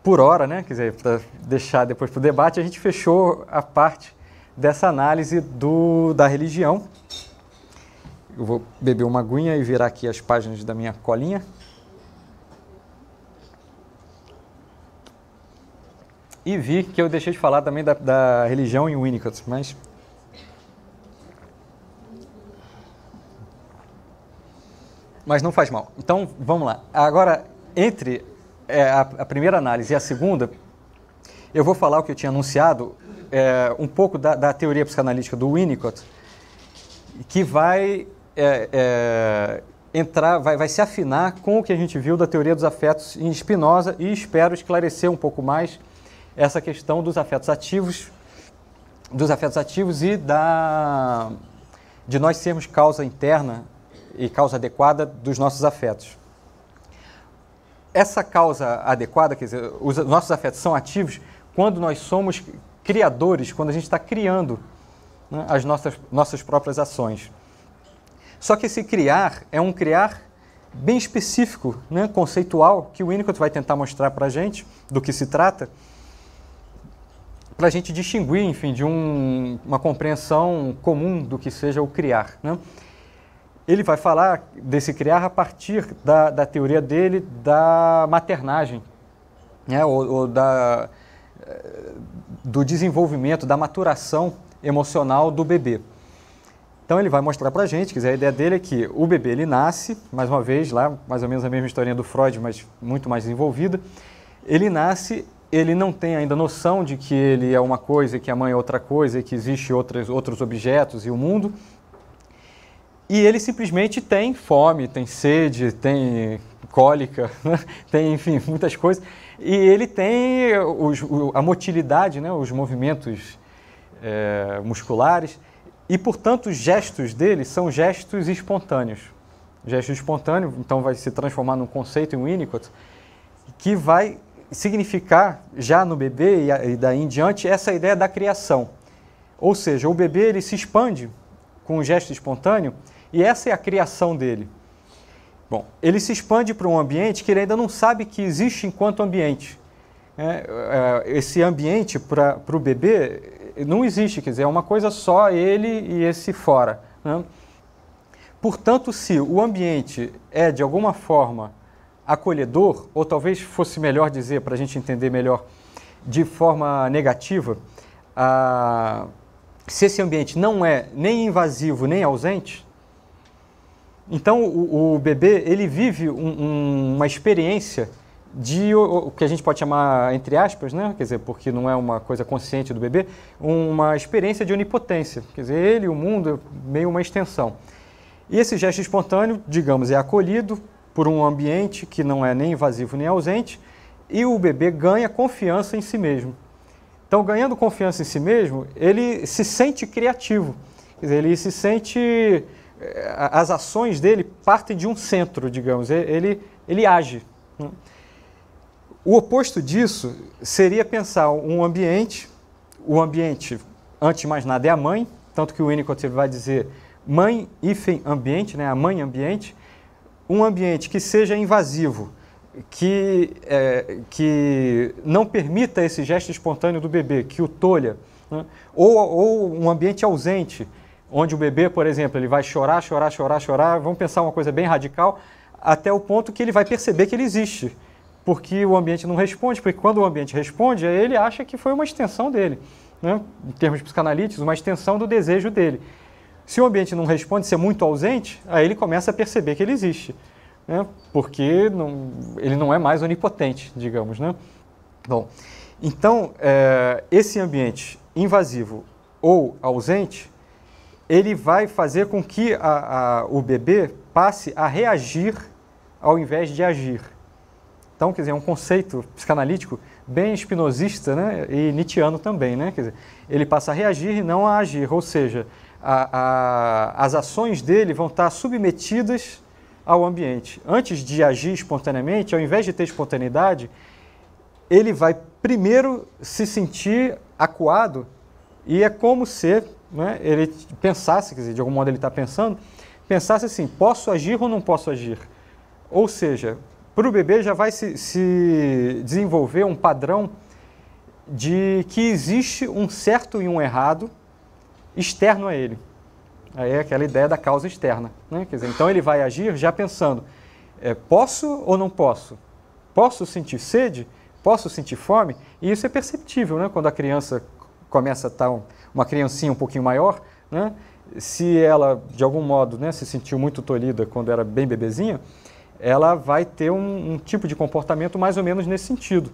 Speaker 2: por hora, né, quer dizer, para deixar depois para o debate, a gente fechou a parte dessa análise da religião. Eu vou beber uma aguinha e virar aqui as páginas da minha colinha. E vi que eu deixei de falar também da religião em Winnicott, mas não faz mal. Então, vamos lá. Agora, entre a primeira análise e a segunda, eu vou falar o que eu tinha anunciado, um pouco da teoria psicanalítica do Winnicott, que vai vai se afinar com o que a gente viu da teoria dos afetos em Spinoza, e espero esclarecer um pouco mais essa questão dos afetos ativos e de nós sermos causa interna e causa adequada dos nossos afetos. Essa causa adequada, quer dizer, os nossos afetos são ativos quando nós somos criadores, quando a gente está criando, né, as nossas próprias ações. Só que esse criar é um criar bem específico, né, conceitual, que o Winnicott vai tentar mostrar para a gente do que se trata, para a gente distinguir, enfim, de uma compreensão comum do que seja o criar, né? Ele vai falar desse criar a partir da teoria dele da maternagem, né, ou do desenvolvimento, da maturação emocional do bebê. Então ele vai mostrar para a gente, quer dizer, a ideia dele é que o bebê ele nasce, mais uma vez, lá mais ou menos a mesma historinha do Freud, mas muito mais desenvolvida. Ele nasce, ele não tem ainda noção de que ele é uma coisa, que a mãe é outra coisa, que existem outros objetos e o mundo. E ele simplesmente tem fome, tem sede, tem cólica, tem, enfim, muitas coisas. E ele tem a motilidade, né, os movimentos musculares, e, portanto, os gestos dele são gestos espontâneos. Gesto espontâneo, então, vai se transformar num conceito em Winnicott, que vai significar, já no bebê e daí em diante, essa ideia da criação. Ou seja, o bebê ele se expande com um gesto espontâneo, e essa é a criação dele. Bom, ele se expande para um ambiente que ele ainda não sabe que existe enquanto ambiente. Esse ambiente para o bebê não existe, quer dizer, é uma coisa só ele e esse fora, né? Portanto, se o ambiente é de alguma forma acolhedor, ou talvez fosse melhor dizer, para a gente entender melhor, de forma negativa, se esse ambiente não é nem invasivo nem ausente, então o bebê ele vive uma experiência de o que a gente pode chamar, entre aspas, né? Quer dizer, porque não é uma coisa consciente do bebê, uma experiência de onipotência. Quer dizer, ele, o mundo, é meio uma extensão. E esse gesto espontâneo, digamos, é acolhido por um ambiente que não é nem invasivo nem ausente, e o bebê ganha confiança em si mesmo. Então, ganhando confiança em si mesmo, ele se sente criativo. Quer dizer, ele se sente... As ações dele partem de um centro, digamos, ele age. O oposto disso seria pensar o ambiente, antes de mais nada, é a mãe, tanto que o Winnicott vai dizer mãe hífen ambiente, né, a mãe ambiente, um ambiente que seja invasivo, que não permita esse gesto espontâneo do bebê, que o tolha, né, ou um ambiente ausente, onde o bebê, por exemplo, ele vai chorar, vamos pensar uma coisa bem radical, até o ponto que ele vai perceber que ele existe, porque o ambiente não responde, porque quando o ambiente responde, ele acha que foi uma extensão dele, né? Em termos psicanalíticos, uma extensão do desejo dele. Se o ambiente não responde, se é muito ausente, aí ele começa a perceber que ele existe, né? Porque ele não é mais onipotente, digamos, né? Bom, então, esse ambiente invasivo ou ausente, ele vai fazer com que o bebê passe a reagir ao invés de agir. Então, quer dizer, é um conceito psicanalítico bem spinozista, né, e nietzschiano também, né? Quer dizer, ele passa a reagir e não a agir, ou seja, as ações dele vão estar submetidas ao ambiente. Antes de agir espontaneamente, ao invés de ter espontaneidade, ele vai primeiro se sentir acuado e é como se, né, ele pensasse, quer dizer, de algum modo ele está pensando, pensasse assim, posso agir ou não posso agir? Ou seja, para o bebê já vai se desenvolver um padrão de que existe um certo e um errado externo a ele. Aí é aquela ideia da causa externa, né? Quer dizer, então ele vai agir já pensando, posso ou não posso? Posso sentir sede? Posso sentir fome? E isso é perceptível, né? Quando a criança começa a estar uma criancinha um pouquinho maior, né? Se ela, de algum modo, né, se sentiu muito tolhida quando era bem bebezinha, ela vai ter um tipo de comportamento mais ou menos nesse sentido,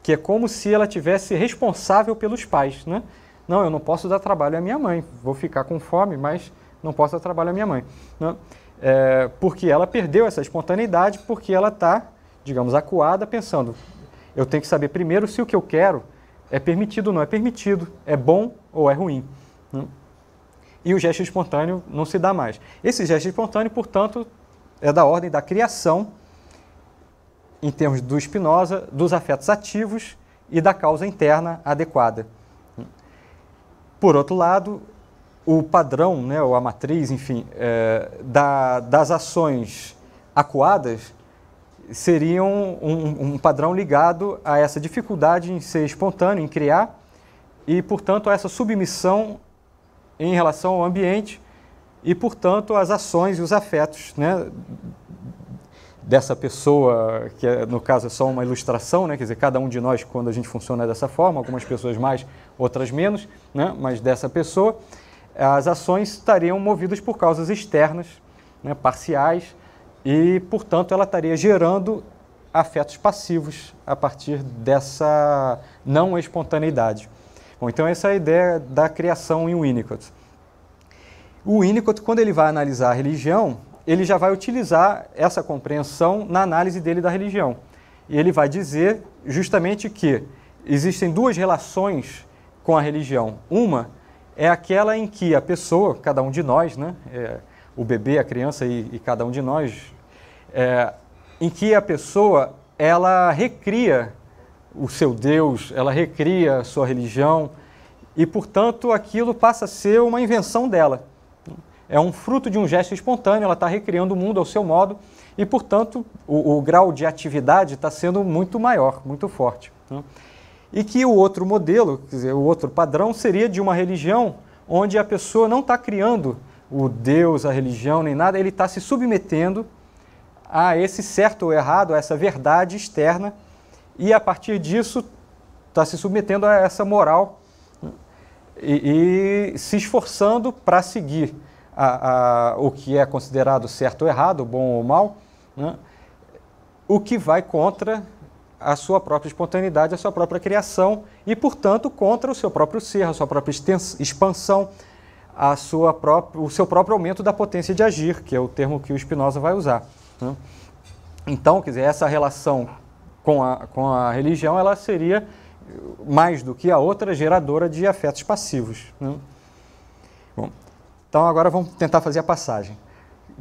Speaker 2: que é como se ela tivesse responsável pelos pais, né? Não, eu não posso dar trabalho à minha mãe, vou ficar com fome, mas não posso dar trabalho à minha mãe, né? Porque ela perdeu essa espontaneidade, porque ela está, digamos, acuada, pensando, eu tenho que saber primeiro se o que eu quero é permitido ou não é permitido, é bom ou é ruim, né? E o gesto espontâneo não se dá mais. Esse gesto espontâneo, portanto, é da ordem da criação, em termos do Spinoza, dos afetos ativos e da causa interna adequada. Por outro lado, o padrão, né, ou a matriz, enfim, das ações acuadas seriam um padrão ligado a essa dificuldade em ser espontâneo, em criar, e, portanto, a essa submissão em relação ao ambiente e, portanto, as ações e os afetos, né, dessa pessoa, que no caso é só uma ilustração, né, quer dizer, cada um de nós, quando a gente funciona dessa forma, algumas pessoas mais, outras menos, né, mas dessa pessoa, as ações estariam movidas por causas externas, né, parciais, e, portanto, ela estaria gerando afetos passivos a partir dessa não espontaneidade. Bom, então essa é a ideia da criação em Winnicott. O Winnicott, quando ele vai analisar a religião, ele já vai utilizar essa compreensão na análise dele da religião. E ele vai dizer justamente que existem duas relações com a religião. Uma é aquela em que a pessoa, cada um de nós, né, o bebê, a criança e cada um de nós, em que a pessoa ela recria o seu Deus, ela recria a sua religião e, portanto, aquilo passa a ser uma invenção dela. É um fruto de um gesto espontâneo, ela está recriando o mundo ao seu modo e, portanto, o grau de atividade está sendo muito maior, muito forte, né? E que o outro modelo, quer dizer, o outro padrão seria de uma religião onde a pessoa não está criando o Deus, a religião, nem nada, ele está se submetendo a esse certo ou errado, a essa verdade externa e, a partir disso, está se submetendo a essa moral e se esforçando para seguir o que é considerado certo ou errado, bom ou mal, né? O que vai contra a sua própria espontaneidade, a sua própria criação e, portanto, contra o seu próprio ser, a sua própria expansão, o seu próprio aumento da potência de agir, que é o termo que o Spinoza vai usar, né? Então, quer dizer, essa relação com a religião, ela seria, mais do que a outra, geradora de afetos passivos, né? Bom, então agora vamos tentar fazer a passagem.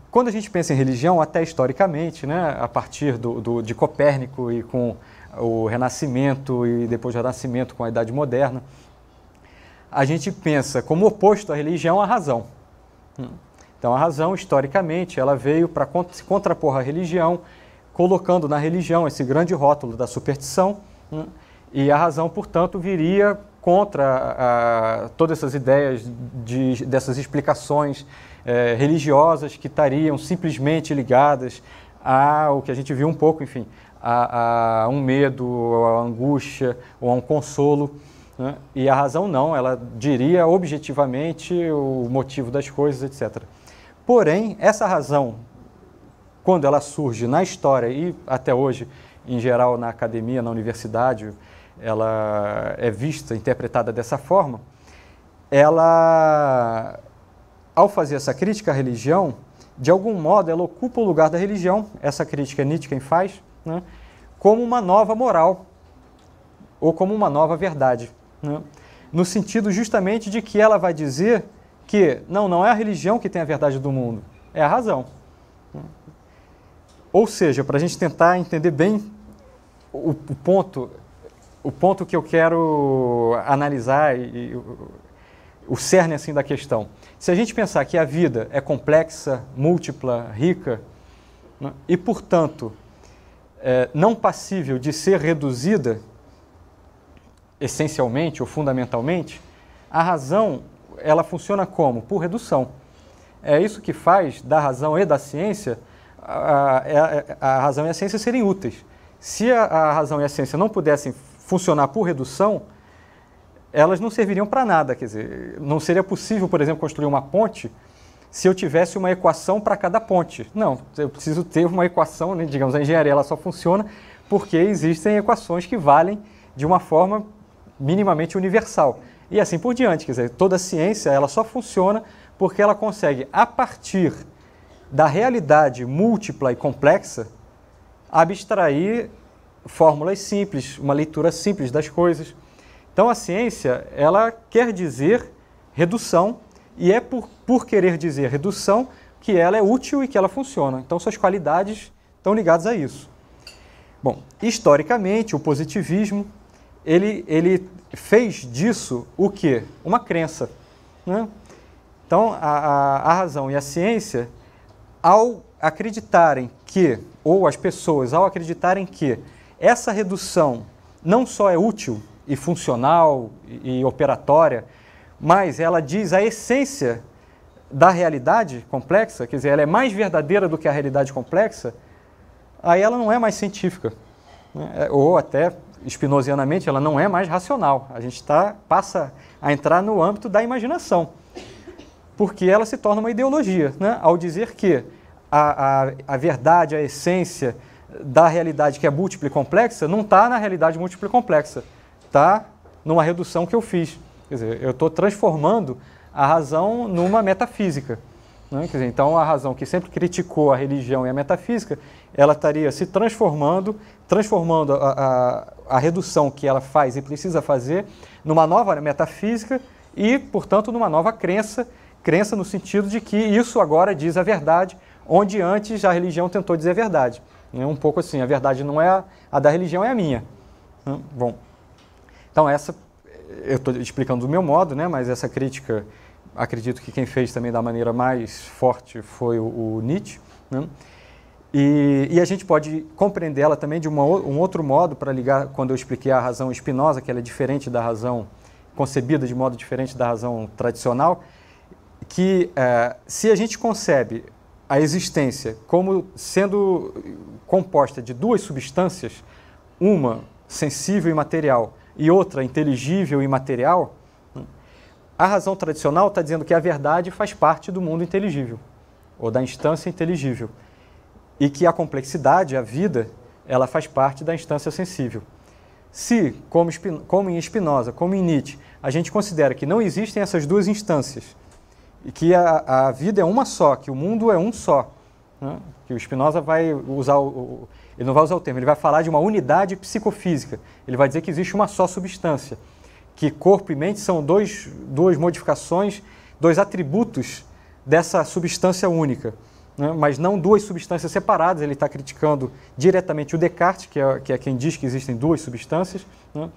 Speaker 2: Quando a gente pensa em religião, até historicamente, né, a partir de Copérnico e com o Renascimento e depois do Renascimento com a Idade Moderna, a gente pensa como oposto à religião a razão. Então a razão, historicamente, ela veio para se contrapor à religião, colocando na religião esse grande rótulo da superstição, né, e a razão, portanto, viria contra todas essas ideias dessas explicações religiosas que estariam simplesmente ligadas ao que a gente viu um pouco, enfim, a um medo, a angústia ou a um consolo, né? E a razão não, ela diria objetivamente o motivo das coisas, etc. Porém, essa razão, quando ela surge na história e até hoje, em geral, na academia, na universidade, ela é vista, interpretada dessa forma, ela, ao fazer essa crítica à religião, de algum modo ela ocupa o lugar da religião, essa crítica é Nietzsche quem faz, né, como uma nova moral, ou como uma nova verdade, né, no sentido justamente de que ela vai dizer que não é a religião que tem a verdade do mundo, é a razão. Ou seja, para a gente tentar entender bem o ponto que eu quero analisar e o cerne assim da questão. Se a gente pensar que a vida é complexa, múltipla, rica, né, e, portanto, não passível de ser reduzida essencialmente ou fundamentalmente, a razão ela funciona como? Por redução. É isso que faz da razão e da ciência a razão e a ciência serem úteis. Se a razão e a ciência não pudessem funcionar por redução, elas não serviriam para nada. Quer dizer, não seria possível, por exemplo, construir uma ponte se eu tivesse uma equação para cada ponte. Não, eu preciso ter uma equação, né? Digamos, a engenharia ela só funciona porque existem equações que valem de uma forma minimamente universal. E assim por diante, quer dizer, toda a ciência ela só funciona porque ela consegue, a partir da realidade múltipla e complexa, abstrair fórmulas simples, uma leitura simples das coisas. Então a ciência, ela quer dizer redução, e é por querer dizer redução que ela é útil e que ela funciona. Então suas qualidades estão ligadas a isso. Bom, historicamente, o positivismo, ele fez disso o quê? Uma crença, né? Então a razão e a ciência, ao acreditarem que, ou as pessoas, ao acreditarem que essa redução não só é útil e funcional e operatória, mas ela diz a essência da realidade complexa, quer dizer, ela é mais verdadeira do que a realidade complexa, aí ela não é mais científica, né? Ou até, spinozianamente, ela não é mais racional. A gente passa a entrar no âmbito da imaginação, porque ela se torna uma ideologia, né? Ao dizer que a verdade, a essência da realidade que é múltipla e complexa, não está na realidade múltipla e complexa, está numa redução que eu fiz. Quer dizer, eu estou transformando a razão numa metafísica, né? Quer dizer, então a razão que sempre criticou a religião e a metafísica, ela estaria se transformando a redução que ela faz e precisa fazer numa nova metafísica e, portanto, numa nova crença no sentido de que isso agora diz a verdade, onde antes a religião tentou dizer a verdade. Um pouco assim, a verdade não é a da religião, é a minha. Bom, então essa, eu estou explicando do meu modo, né, mas essa crítica, acredito que quem fez também da maneira mais forte foi o Nietzsche, né? E a gente pode compreendê-la também de um outro modo, para ligar, quando eu expliquei a razão Spinoza, que ela é diferente da razão, concebida de modo diferente da razão tradicional, que se a gente concebe a existência como sendo composta de duas substâncias, uma sensível e material e outra inteligível e material, A razão tradicional está dizendo que a verdade faz parte do mundo inteligível, ou da instância inteligível, e que a complexidade, a vida, ela faz parte da instância sensível. Se, como em Spinoza, como em Nietzsche, a gente considera que não existem essas duas instâncias, e que a vida é uma só, que o mundo é um só, né? Que o Spinoza vai usar, ele não vai usar o termo, ele vai falar de uma unidade psicofísica, ele vai dizer que existe uma só substância, que corpo e mente são duas modificações, dois atributos dessa substância única, né? Mas não duas substâncias separadas. Ele está criticando diretamente o Descartes, que é quem diz que existem duas substâncias, né?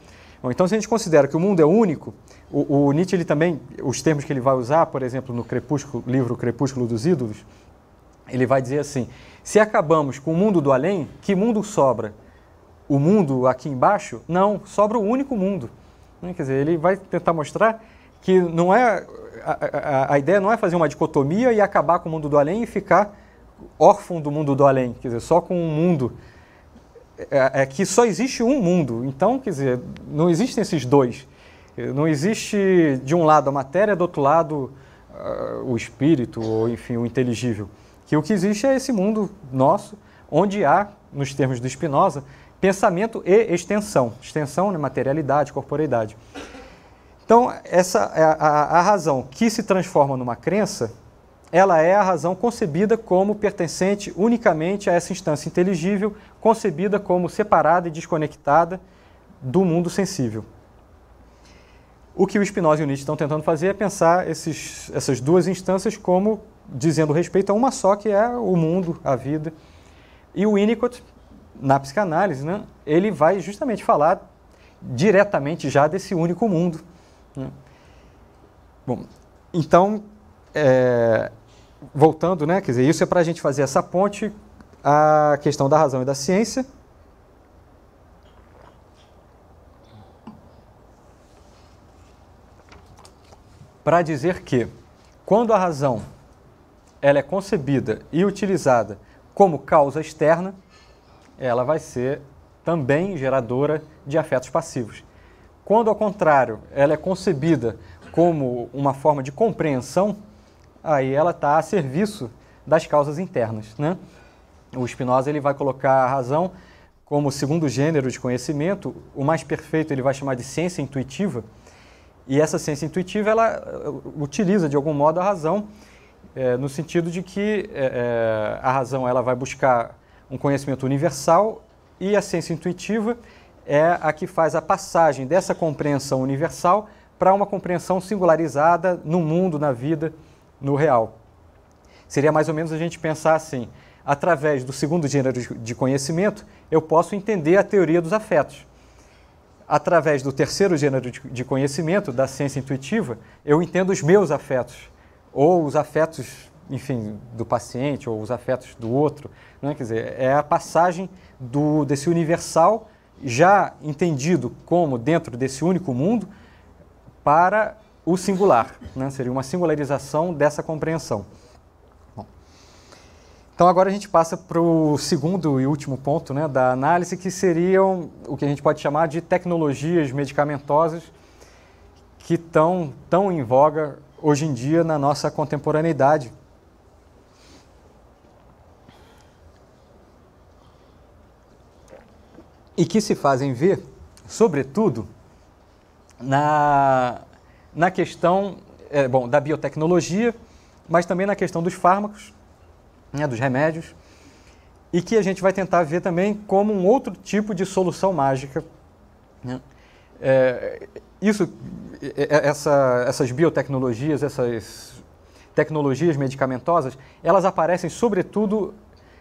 Speaker 2: Bom, então, se a gente considera que o mundo é único, o Nietzsche, ele também, os termos que ele vai usar, por exemplo, no livro Crepúsculo dos Ídolos, ele vai dizer assim: se acabamos com o mundo do além, que mundo sobra? O mundo aqui embaixo? Não, sobra o único mundo. Quer dizer, ele vai tentar mostrar que não é, a ideia não é fazer uma dicotomia e acabar com o mundo do além e ficar órfão do mundo do além, quer dizer, só com um mundo. É que só existe um mundo, então, quer dizer, não existem esses dois. Não existe de um lado a matéria, do outro lado o espírito, ou enfim, o inteligível. Que o que existe é esse mundo nosso, onde há, nos termos do Spinoza, pensamento e extensão. Extensão, né, materialidade, corporeidade. Então, essa é a razão que se transforma numa crença, ela é a razão concebida como pertencente unicamente a essa instância inteligível, concebida como separada e desconectada do mundo sensível. O que o Spinoza e o Nietzsche estão tentando fazer é pensar essas duas instâncias como dizendo respeito a uma só, que é o mundo, a vida. E o Winnicott, na psicanálise, né, ele vai justamente falar diretamente já desse único mundo, né? Bom, então, voltando, né, quer dizer, isso é para a gente fazer essa ponte à questão da razão e da ciência. Para dizer que, quando a razão ela é concebida e utilizada como causa externa, ela vai ser também geradora de afetos passivos. Quando, ao contrário, ela é concebida como uma forma de compreensão, aí ela está a serviço das causas internas, né? O Spinoza ele vai colocar a razão como o segundo gênero de conhecimento. O mais perfeito ele vai chamar de ciência intuitiva, e essa ciência intuitiva ela utiliza de algum modo a razão, no sentido de que a razão ela vai buscar um conhecimento universal, e a ciência intuitiva é a que faz a passagem dessa compreensão universal para uma compreensão singularizada no mundo, na vida, no real. Seria mais ou menos a gente pensar assim: através do segundo gênero de conhecimento, eu posso entender a teoria dos afetos. Através do terceiro gênero de conhecimento, da ciência intuitiva, eu entendo os meus afetos, ou os afetos, enfim, do paciente, ou os afetos do outro, né? Quer dizer, é a passagem desse universal, já entendido como dentro desse único mundo, para o singular, né? Seria uma singularização dessa compreensão. Bom, então agora a gente passa para o segundo e último ponto, né, da análise, que seriam o que a gente pode chamar de tecnologias medicamentosas que estão tão em voga hoje em dia na nossa contemporaneidade. E que se fazem ver, sobretudo, na questão da biotecnologia, mas também na questão dos fármacos, né, dos remédios, e que a gente vai tentar ver também como um outro tipo de solução mágica, né? Essas biotecnologias, essas tecnologias medicamentosas, elas aparecem sobretudo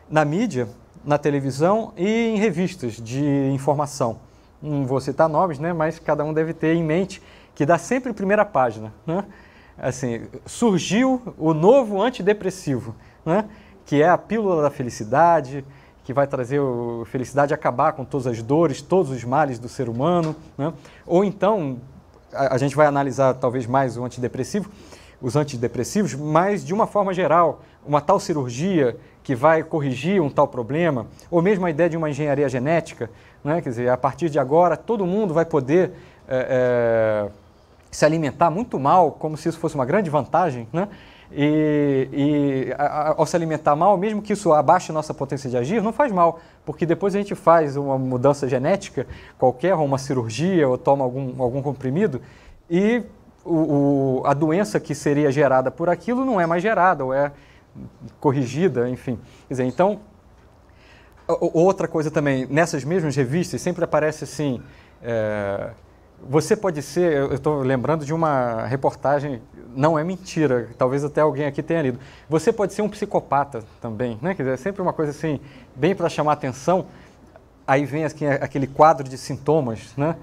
Speaker 2: na mídia, na televisão e em revistas de informação. Não vou citar nomes, né, mas cada um deve ter em mente que dá sempre primeira página, né? Assim, surgiu o novo antidepressivo, né, que é a pílula da felicidade, que vai trazer a felicidade, acabar com todas as dores, todos os males do ser humano, né? Ou então, a gente vai analisar talvez mais os antidepressivos, mas de uma forma geral, uma tal cirurgia que vai corrigir um tal problema, ou mesmo a ideia de uma engenharia genética, né? Quer dizer, a partir de agora todo mundo vai poder se alimentar muito mal, como se isso fosse uma grande vantagem, né? Ao se alimentar mal, mesmo que isso abaixe nossa potência de agir, não faz mal, porque depois a gente faz uma mudança genética qualquer, ou uma cirurgia, ou toma algum comprimido, e a doença que seria gerada por aquilo não é mais gerada, ou é corrigida, enfim. Quer dizer, então, outra coisa também, nessas mesmas revistas sempre aparece assim, você pode ser, eu estou lembrando de uma reportagem, não é mentira, talvez até alguém aqui tenha lido, você pode ser um psicopata também, né? Quer dizer, é sempre uma coisa assim, bem para chamar atenção, aí vem aquele quadro de sintomas, né?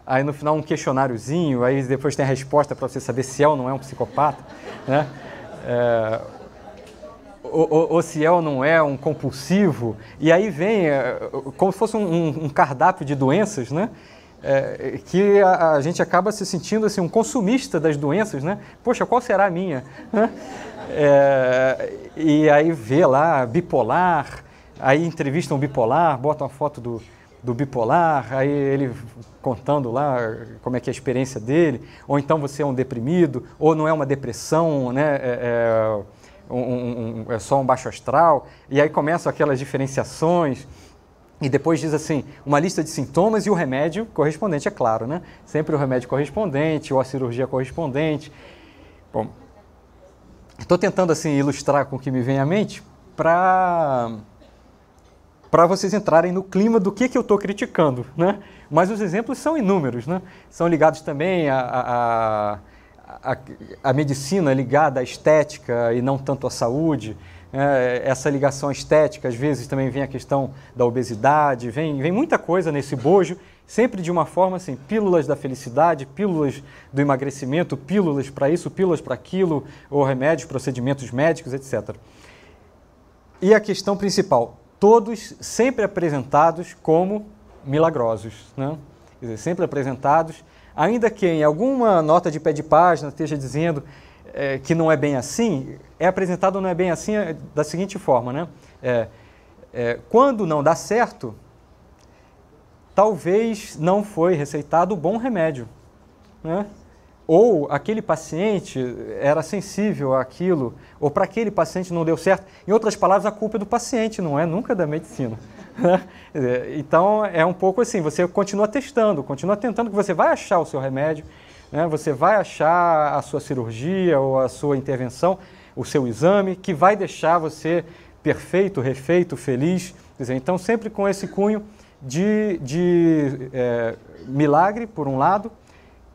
Speaker 2: Aí no final um questionáriozinho, aí depois tem a resposta para você saber se é ou não é um psicopata, né? Ou se é ou não é um compulsivo, e aí vem como se fosse um cardápio de doenças, né? Que a gente acaba se sentindo assim, um consumista das doenças, né? Poxa, qual será a minha? E aí vê lá, bipolar, aí entrevistam um bipolar, botam a foto do bipolar, aí ele contando lá como é que é a experiência dele, ou então você é um deprimido, ou não é uma depressão, né? É só um baixo astral, e aí começam aquelas diferenciações. E depois diz assim, uma lista de sintomas e o remédio correspondente, é claro, né? Sempre o remédio correspondente ou a cirurgia correspondente. Bom, estou tentando assim ilustrar com o que me vem à mente para vocês entrarem no clima do que eu estou criticando, né? Mas os exemplos são inúmeros, né? São ligados também à medicina ligada à estética e não tanto à saúde. Essa ligação estética, às vezes também vem a questão da obesidade, vem muita coisa nesse bojo, sempre de uma forma assim, pílulas da felicidade, pílulas do emagrecimento, pílulas para isso, pílulas para aquilo, ou remédios, procedimentos médicos, etc. E a questão principal, todos sempre apresentados como milagrosos, né? Quer dizer, sempre apresentados, ainda que em alguma nota de pé de página esteja dizendo que não é bem assim, é apresentado não é bem assim da seguinte forma, né? Quando não dá certo, talvez não foi receitado o bom remédio, né? Ou aquele paciente era sensível àquilo, ou para aquele paciente não deu certo. Em outras palavras, a culpa é do paciente, não é nunca da medicina. Então, é um pouco assim, você continua testando, continua tentando que você vai achar o seu remédio, né? Você vai achar a sua cirurgia ou a sua intervenção, o seu exame, que vai deixar você perfeito, refeito, feliz. Quer dizer, então, sempre com esse cunho de milagre, por um lado,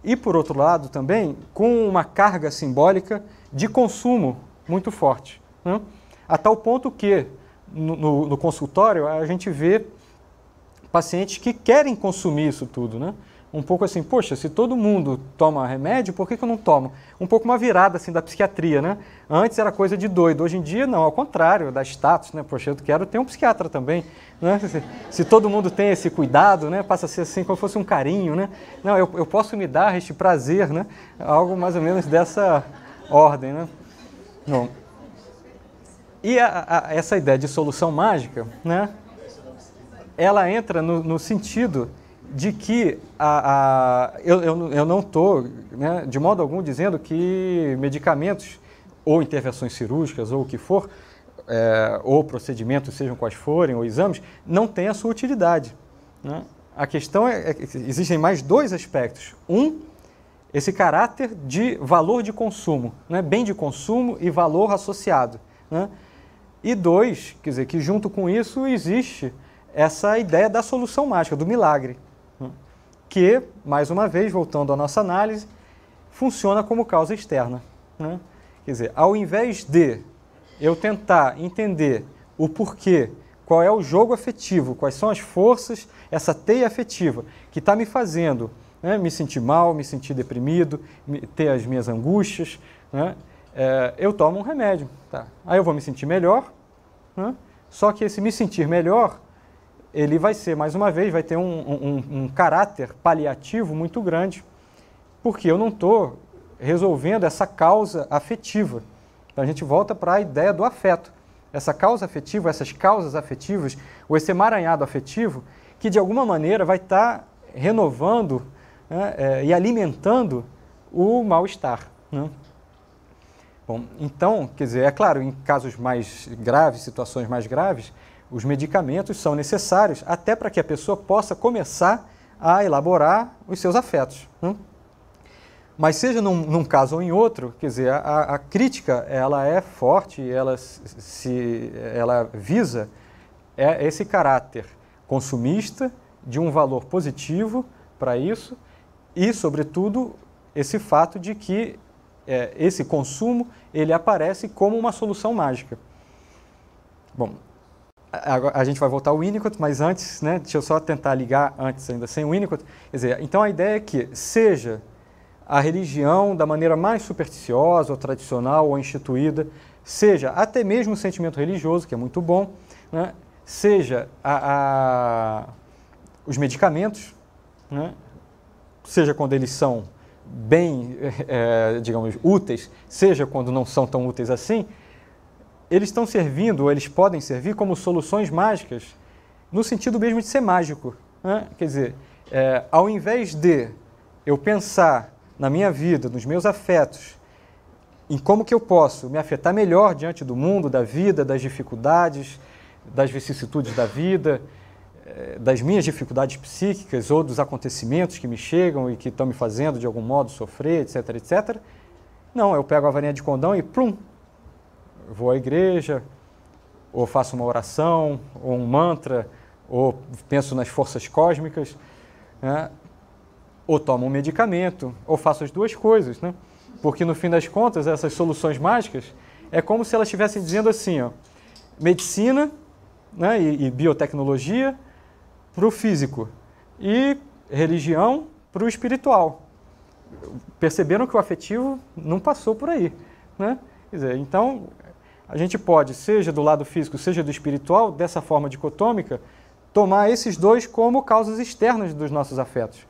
Speaker 2: e, por outro lado, também com uma carga simbólica de consumo muito forte, né? A tal ponto que, no consultório, a gente vê pacientes que querem consumir isso tudo, né? Um pouco assim, poxa, se todo mundo toma remédio, por que eu não tomo? Um pouco uma virada assim, da psiquiatria, né? Antes era coisa de doido, hoje em dia não, ao contrário, dá status, né? Poxa, eu quero ter um psiquiatra também, né? Se todo mundo tem esse cuidado, né? Passa a ser assim como se fosse um carinho, né? Não, eu posso me dar este prazer, né? Algo mais ou menos dessa ordem, né? Bom, e essa ideia de solução mágica, né? Ela entra no sentido de que eu não estou, né, de modo algum, dizendo que medicamentos ou intervenções cirúrgicas ou o que for, ou procedimentos, sejam quais forem, ou exames, não têm a sua utilidade, né? A questão é que existem mais dois aspectos. Um, esse caráter de valor de consumo, né, bem de consumo e valor associado, né? E dois, quer dizer, que junto com isso existe essa ideia da solução mágica, do milagre, que, mais uma vez, voltando à nossa análise, funciona como causa externa, né? Quer dizer, ao invés de eu tentar entender o porquê, qual é o jogo afetivo, quais são as forças, essa teia afetiva que está me fazendo, né, me sentir mal, me sentir deprimido, ter as minhas angústias, né, eu tomo um remédio. Tá? Aí eu vou me sentir melhor, né, só que esse me sentir melhor, ele vai ser, mais uma vez, vai ter um caráter paliativo muito grande, porque eu não estou resolvendo essa causa afetiva. Então a gente volta para a ideia do afeto. Essa causa afetiva, essas causas afetivas, ou esse emaranhado afetivo, que de alguma maneira vai estar renovando, né, e alimentando o mal-estar, né? Bom, então, quer dizer, é claro, em casos mais graves, situações mais graves, os medicamentos são necessários até para que a pessoa possa começar a elaborar os seus afetos, né? Mas seja num caso ou em outro, quer dizer, a crítica ela é forte, ela visa esse caráter consumista, de um valor positivo para isso e, sobretudo, esse fato de que esse consumo ele aparece como uma solução mágica. Bom, a gente vai voltar ao Winnicott, mas antes, né, deixa eu só tentar ligar antes ainda sem o Winnicott. Quer dizer, então a ideia é que seja a religião da maneira mais supersticiosa, ou tradicional, ou instituída, seja até mesmo o sentimento religioso, que é muito bom, né, seja os medicamentos, né, seja quando eles são bem, digamos, úteis, seja quando não são tão úteis assim, eles estão servindo, ou eles podem servir como soluções mágicas, no sentido mesmo de ser mágico, né? Quer dizer, ao invés de eu pensar na minha vida, nos meus afetos, em como que eu posso me afetar melhor diante do mundo, da vida, das dificuldades, das vicissitudes da vida, das minhas dificuldades psíquicas ou dos acontecimentos que me chegam e que estão me fazendo de algum modo sofrer, etc, etc. Não, eu pego a varinha de condão e plum, vou à igreja, ou faço uma oração, ou um mantra, ou penso nas forças cósmicas, né? Ou tomo um medicamento, ou faço as duas coisas, né? Porque no fim das contas, essas soluções mágicas é como se elas estivessem dizendo assim, ó, medicina, né, e biotecnologia para o físico e religião para o espiritual. Perceberam que o afetivo não passou por aí, né? Quer dizer, então, a gente pode, seja do lado físico, seja do espiritual, dessa forma dicotômica, tomar esses dois como causas externas dos nossos afetos,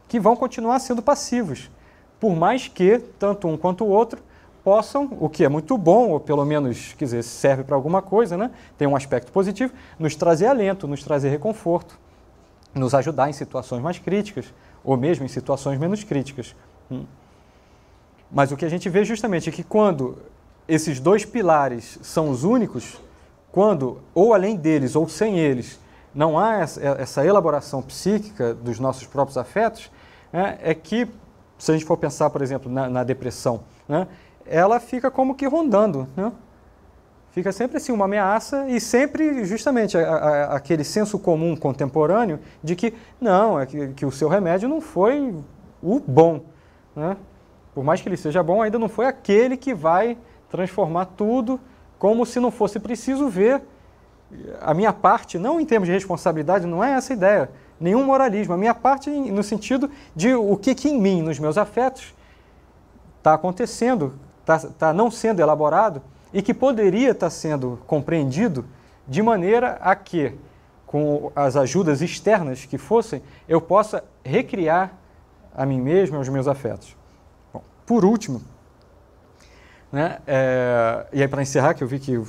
Speaker 2: que vão continuar sendo passivos, por mais que tanto um quanto o outro possam, o que é muito bom, ou pelo menos, quer dizer, serve para alguma coisa, né? Tem um aspecto positivo, nos trazer alento, nos trazer reconforto, nos ajudar em situações mais críticas, ou mesmo em situações menos críticas. Mas o que a gente vê justamente é que quando esses dois pilares são os únicos, quando, ou além deles, ou sem eles, não há essa elaboração psíquica dos nossos próprios afetos, né, é que, se a gente for pensar, por exemplo, na depressão, né, ela fica como que rondando, né? Fica sempre assim uma ameaça e sempre justamente aquele senso comum contemporâneo de que não, que o seu remédio não foi o bom, né? Por mais que ele seja bom, ainda não foi aquele que vai transformar tudo, como se não fosse preciso ver a minha parte, não em termos de responsabilidade, não é essa a ideia, nenhum moralismo, a minha parte no sentido de o que em mim, nos meus afetos, está acontecendo, está não sendo elaborado e que poderia estar sendo compreendido de maneira a que, com as ajudas externas que fossem, eu possa recriar a mim mesmo e os meus afetos. Bom, por último, né, e aí para encerrar, que eu vi que eu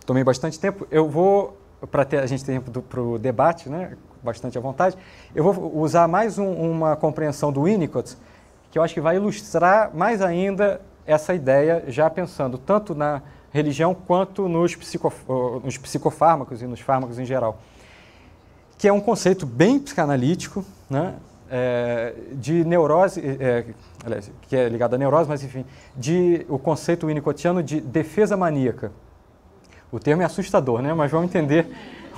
Speaker 2: tomei bastante tempo, eu vou, para a gente ter tempo para o debate, né, bastante à vontade, eu vou usar mais uma compreensão do Winnicott, que eu acho que vai ilustrar mais ainda essa ideia, já pensando tanto na religião quanto nos psicofármacos e nos fármacos em geral, que é um conceito bem psicanalítico, né, de neurose, aliás, que é ligado à neurose, mas enfim, o conceito winnicottiano de defesa maníaca. O termo é assustador, né, mas vamos entender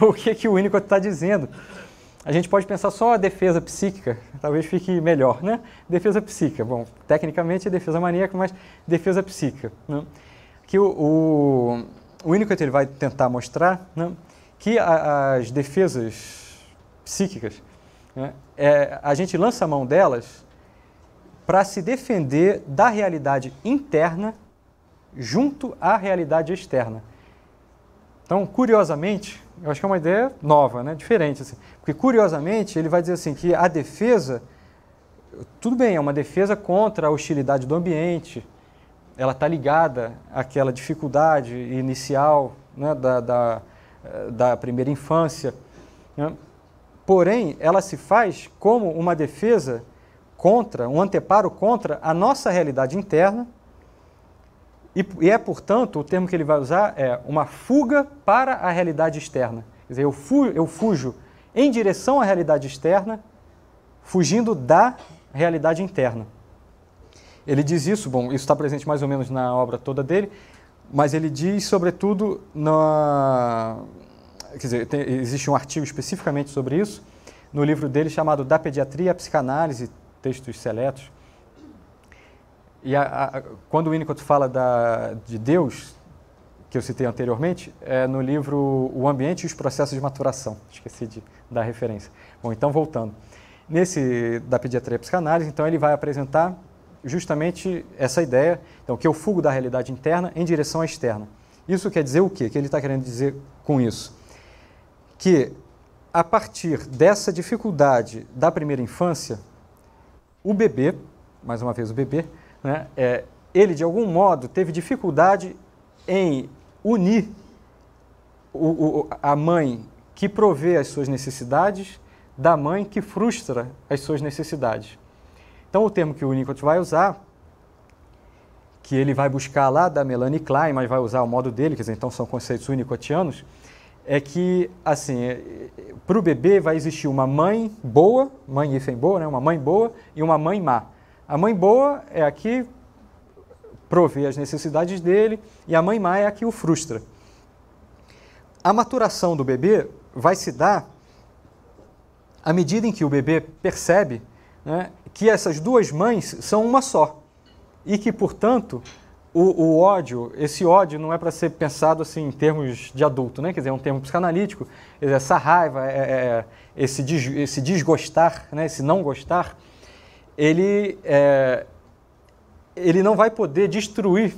Speaker 2: o que o Winnicott está dizendo. A gente pode pensar só a defesa psíquica, talvez fique melhor, né? Defesa psíquica, bom, tecnicamente é defesa maníaca, mas defesa psíquica, né? Que o Winnicott ele vai tentar mostrar, né, que as defesas psíquicas, né, a gente lança a mão delas para se defender da realidade interna junto à realidade externa. Então, curiosamente, eu acho que é uma ideia nova, né? Diferente, assim, porque curiosamente ele vai dizer assim que a defesa, tudo bem, é uma defesa contra a hostilidade do ambiente, ela está ligada àquela dificuldade inicial, né, da primeira infância, né? Porém, ela se faz como uma defesa contra, um anteparo contra a nossa realidade interna, e é, portanto, o termo que ele vai usar é uma fuga para a realidade externa. Quer dizer, eu fujo em direção à realidade externa, fugindo da realidade interna. Ele diz isso, bom, isso está presente mais ou menos na obra toda dele, mas ele diz, sobretudo, quer dizer, existe um artigo especificamente sobre isso, no livro dele chamado Da Pediatria à Psicanálise, textos seletos. E quando o Winnicott fala de Deus, que eu citei anteriormente, é no livro O Ambiente e os Processos de Maturação. Esqueci de dar referência. Bom, então voltando. Nesse Da Pediatria à Psicanálise, então ele vai apresentar justamente essa ideia, então, que eu fugo da realidade interna em direção à externa. Isso quer dizer o quê? O que ele está querendo dizer com isso? Que, a partir dessa dificuldade da primeira infância, o bebê, mais uma vez o bebê, né, ele de algum modo teve dificuldade em unir a mãe que provê as suas necessidades da mãe que frustra as suas necessidades. Então o termo que o Winnicott vai usar, que ele vai buscar lá da Melanie Klein, mas vai usar o modo dele, quer dizer, então são conceitos winnicottianos, é que, assim, para o bebê vai existir uma mãe boa, mãe hífen boa, né, uma mãe boa e uma mãe má. A mãe boa é a que provê as necessidades dele e a mãe má é a que o frustra. A maturação do bebê vai se dar à medida em que o bebê percebe, né, que essas duas mães são uma só e que, portanto, o ódio, esse ódio não é para ser pensado assim em termos de adulto, né? Quer dizer, é um termo psicanalítico, essa raiva, esse desgostar, né, esse não gostar, ele não vai poder destruir,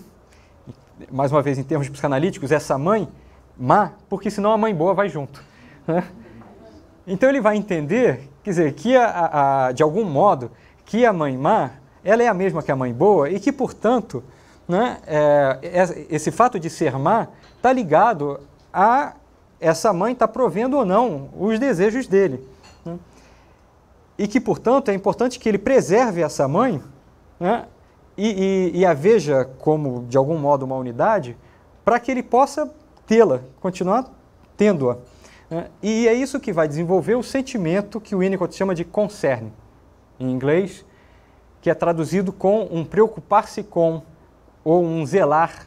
Speaker 2: mais uma vez em termos psicanalíticos, essa mãe má, porque senão a mãe boa vai junto, né? Então ele vai entender, quer dizer, que de algum modo, que a mãe má, ela é a mesma que a mãe boa e que, portanto, né, esse fato de ser má está ligado a essa mãe estar provendo ou não os desejos dele, né? E que, portanto, é importante que ele preserve essa mãe, né, e a veja como, de algum modo, uma unidade, para que ele possa tê-la, continuar tendo-a. Né? E é isso que vai desenvolver o sentimento que o Winnicott chama de concern, em inglês, que é traduzido com um preocupar-se com, ou um zelar,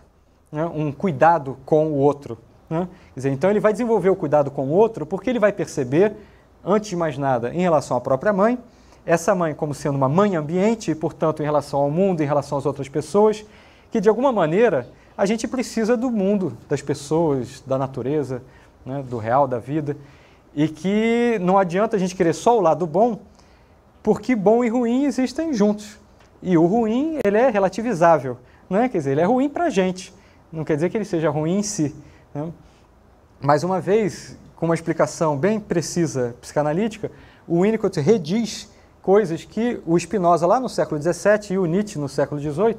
Speaker 2: né, um cuidado com o outro, né? Quer dizer, então ele vai desenvolver o cuidado com o outro porque ele vai perceber, antes de mais nada, em relação à própria mãe, essa mãe como sendo uma mãe ambiente e, portanto, em relação ao mundo, em relação às outras pessoas, que de alguma maneira a gente precisa do mundo, das pessoas, da natureza, né, do real, da vida, e que não adianta a gente querer só o lado bom, porque bom e ruim existem juntos. E o ruim, ele é relativizável, né? Quer dizer, ele é ruim para a gente, não quer dizer que ele seja ruim em si, né? Mais uma vez, com uma explicação bem precisa psicanalítica, o Winnicott rediz coisas que o Spinoza lá no século XVII e o Nietzsche no século XVIII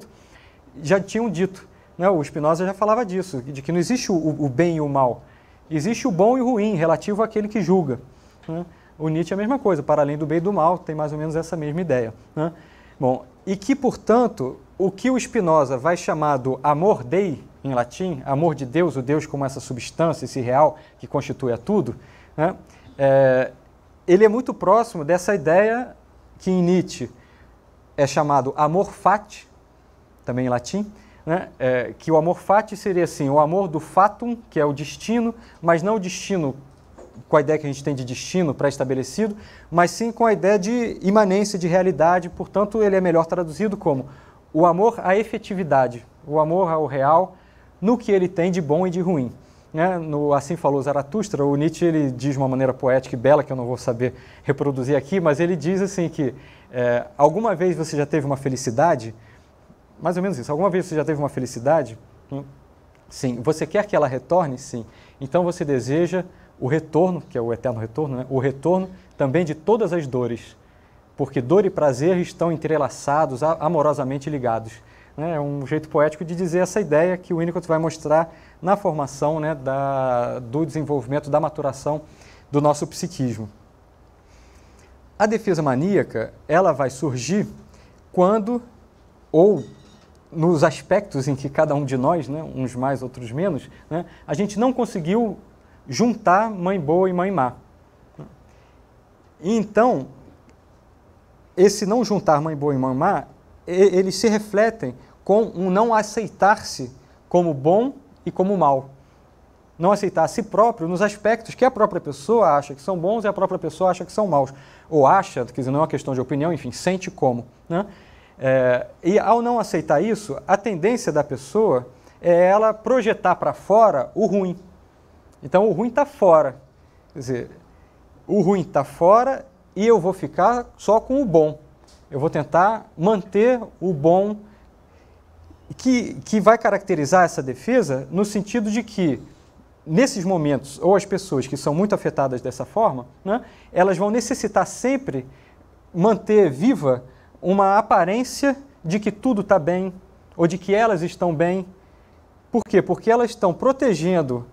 Speaker 2: já tinham dito, né? O Spinoza já falava disso, de que não existe o bem e o mal, existe o bom e o ruim, relativo àquele que julga, né? O Nietzsche é a mesma coisa, para além do bem e do mal, tem mais ou menos essa mesma ideia, né? Bom, e que, portanto, o que o Spinoza vai chamar do amor Dei, em latim, amor de Deus, o Deus como essa substância, esse real que constitui a tudo, né? Ele é muito próximo dessa ideia que em Nietzsche é chamado amor fati, também em latim, né? Que o amor fati seria assim, o amor do fatum, que é o destino, mas não o destino com a ideia que a gente tem de destino pré-estabelecido, mas sim com a ideia de imanência, de realidade, portanto ele é melhor traduzido como o amor à efetividade, o amor ao real, no que ele tem de bom e de ruim, né? No Assim Falou Zaratustra, o Nietzsche ele diz de uma maneira poética e bela, que eu não vou saber reproduzir aqui, mas ele diz assim que alguma vez você já teve uma felicidade, mais ou menos isso, alguma vez você já teve uma felicidade? Sim. Você quer que ela retorne? Sim. Então você deseja o retorno, que é o eterno retorno, né? O retorno também de todas as dores, porque dor e prazer estão entrelaçados, amorosamente ligados. É um jeito poético de dizer essa ideia que o Winnicott vai mostrar na formação, né, do desenvolvimento, da maturação do nosso psiquismo. A defesa maníaca, ela vai surgir quando, ou nos aspectos em que cada um de nós, né, uns mais, outros menos, né, a gente não conseguiu juntar mãe boa e mãe má. E então, esse não juntar mãe boa e mãe má, eles se refletem com um não aceitar-se como bom e como mal. Não aceitar a si próprio nos aspectos que a própria pessoa acha que são bons e a própria pessoa acha que são maus. Ou acha, quer dizer, não é uma questão de opinião, enfim, sente como. Né? E ao não aceitar isso, a tendência da pessoa é ela projetar para fora o ruim. Então o ruim está fora. Quer dizer, o ruim está fora e eu vou ficar só com o bom. Eu vou tentar manter o bom, que vai caracterizar essa defesa no sentido de que, nesses momentos, ou as pessoas que são muito afetadas dessa forma, né, elas vão necessitar sempre manter viva uma aparência de que tudo está bem, ou de que elas estão bem. Por quê? Porque elas estão protegendo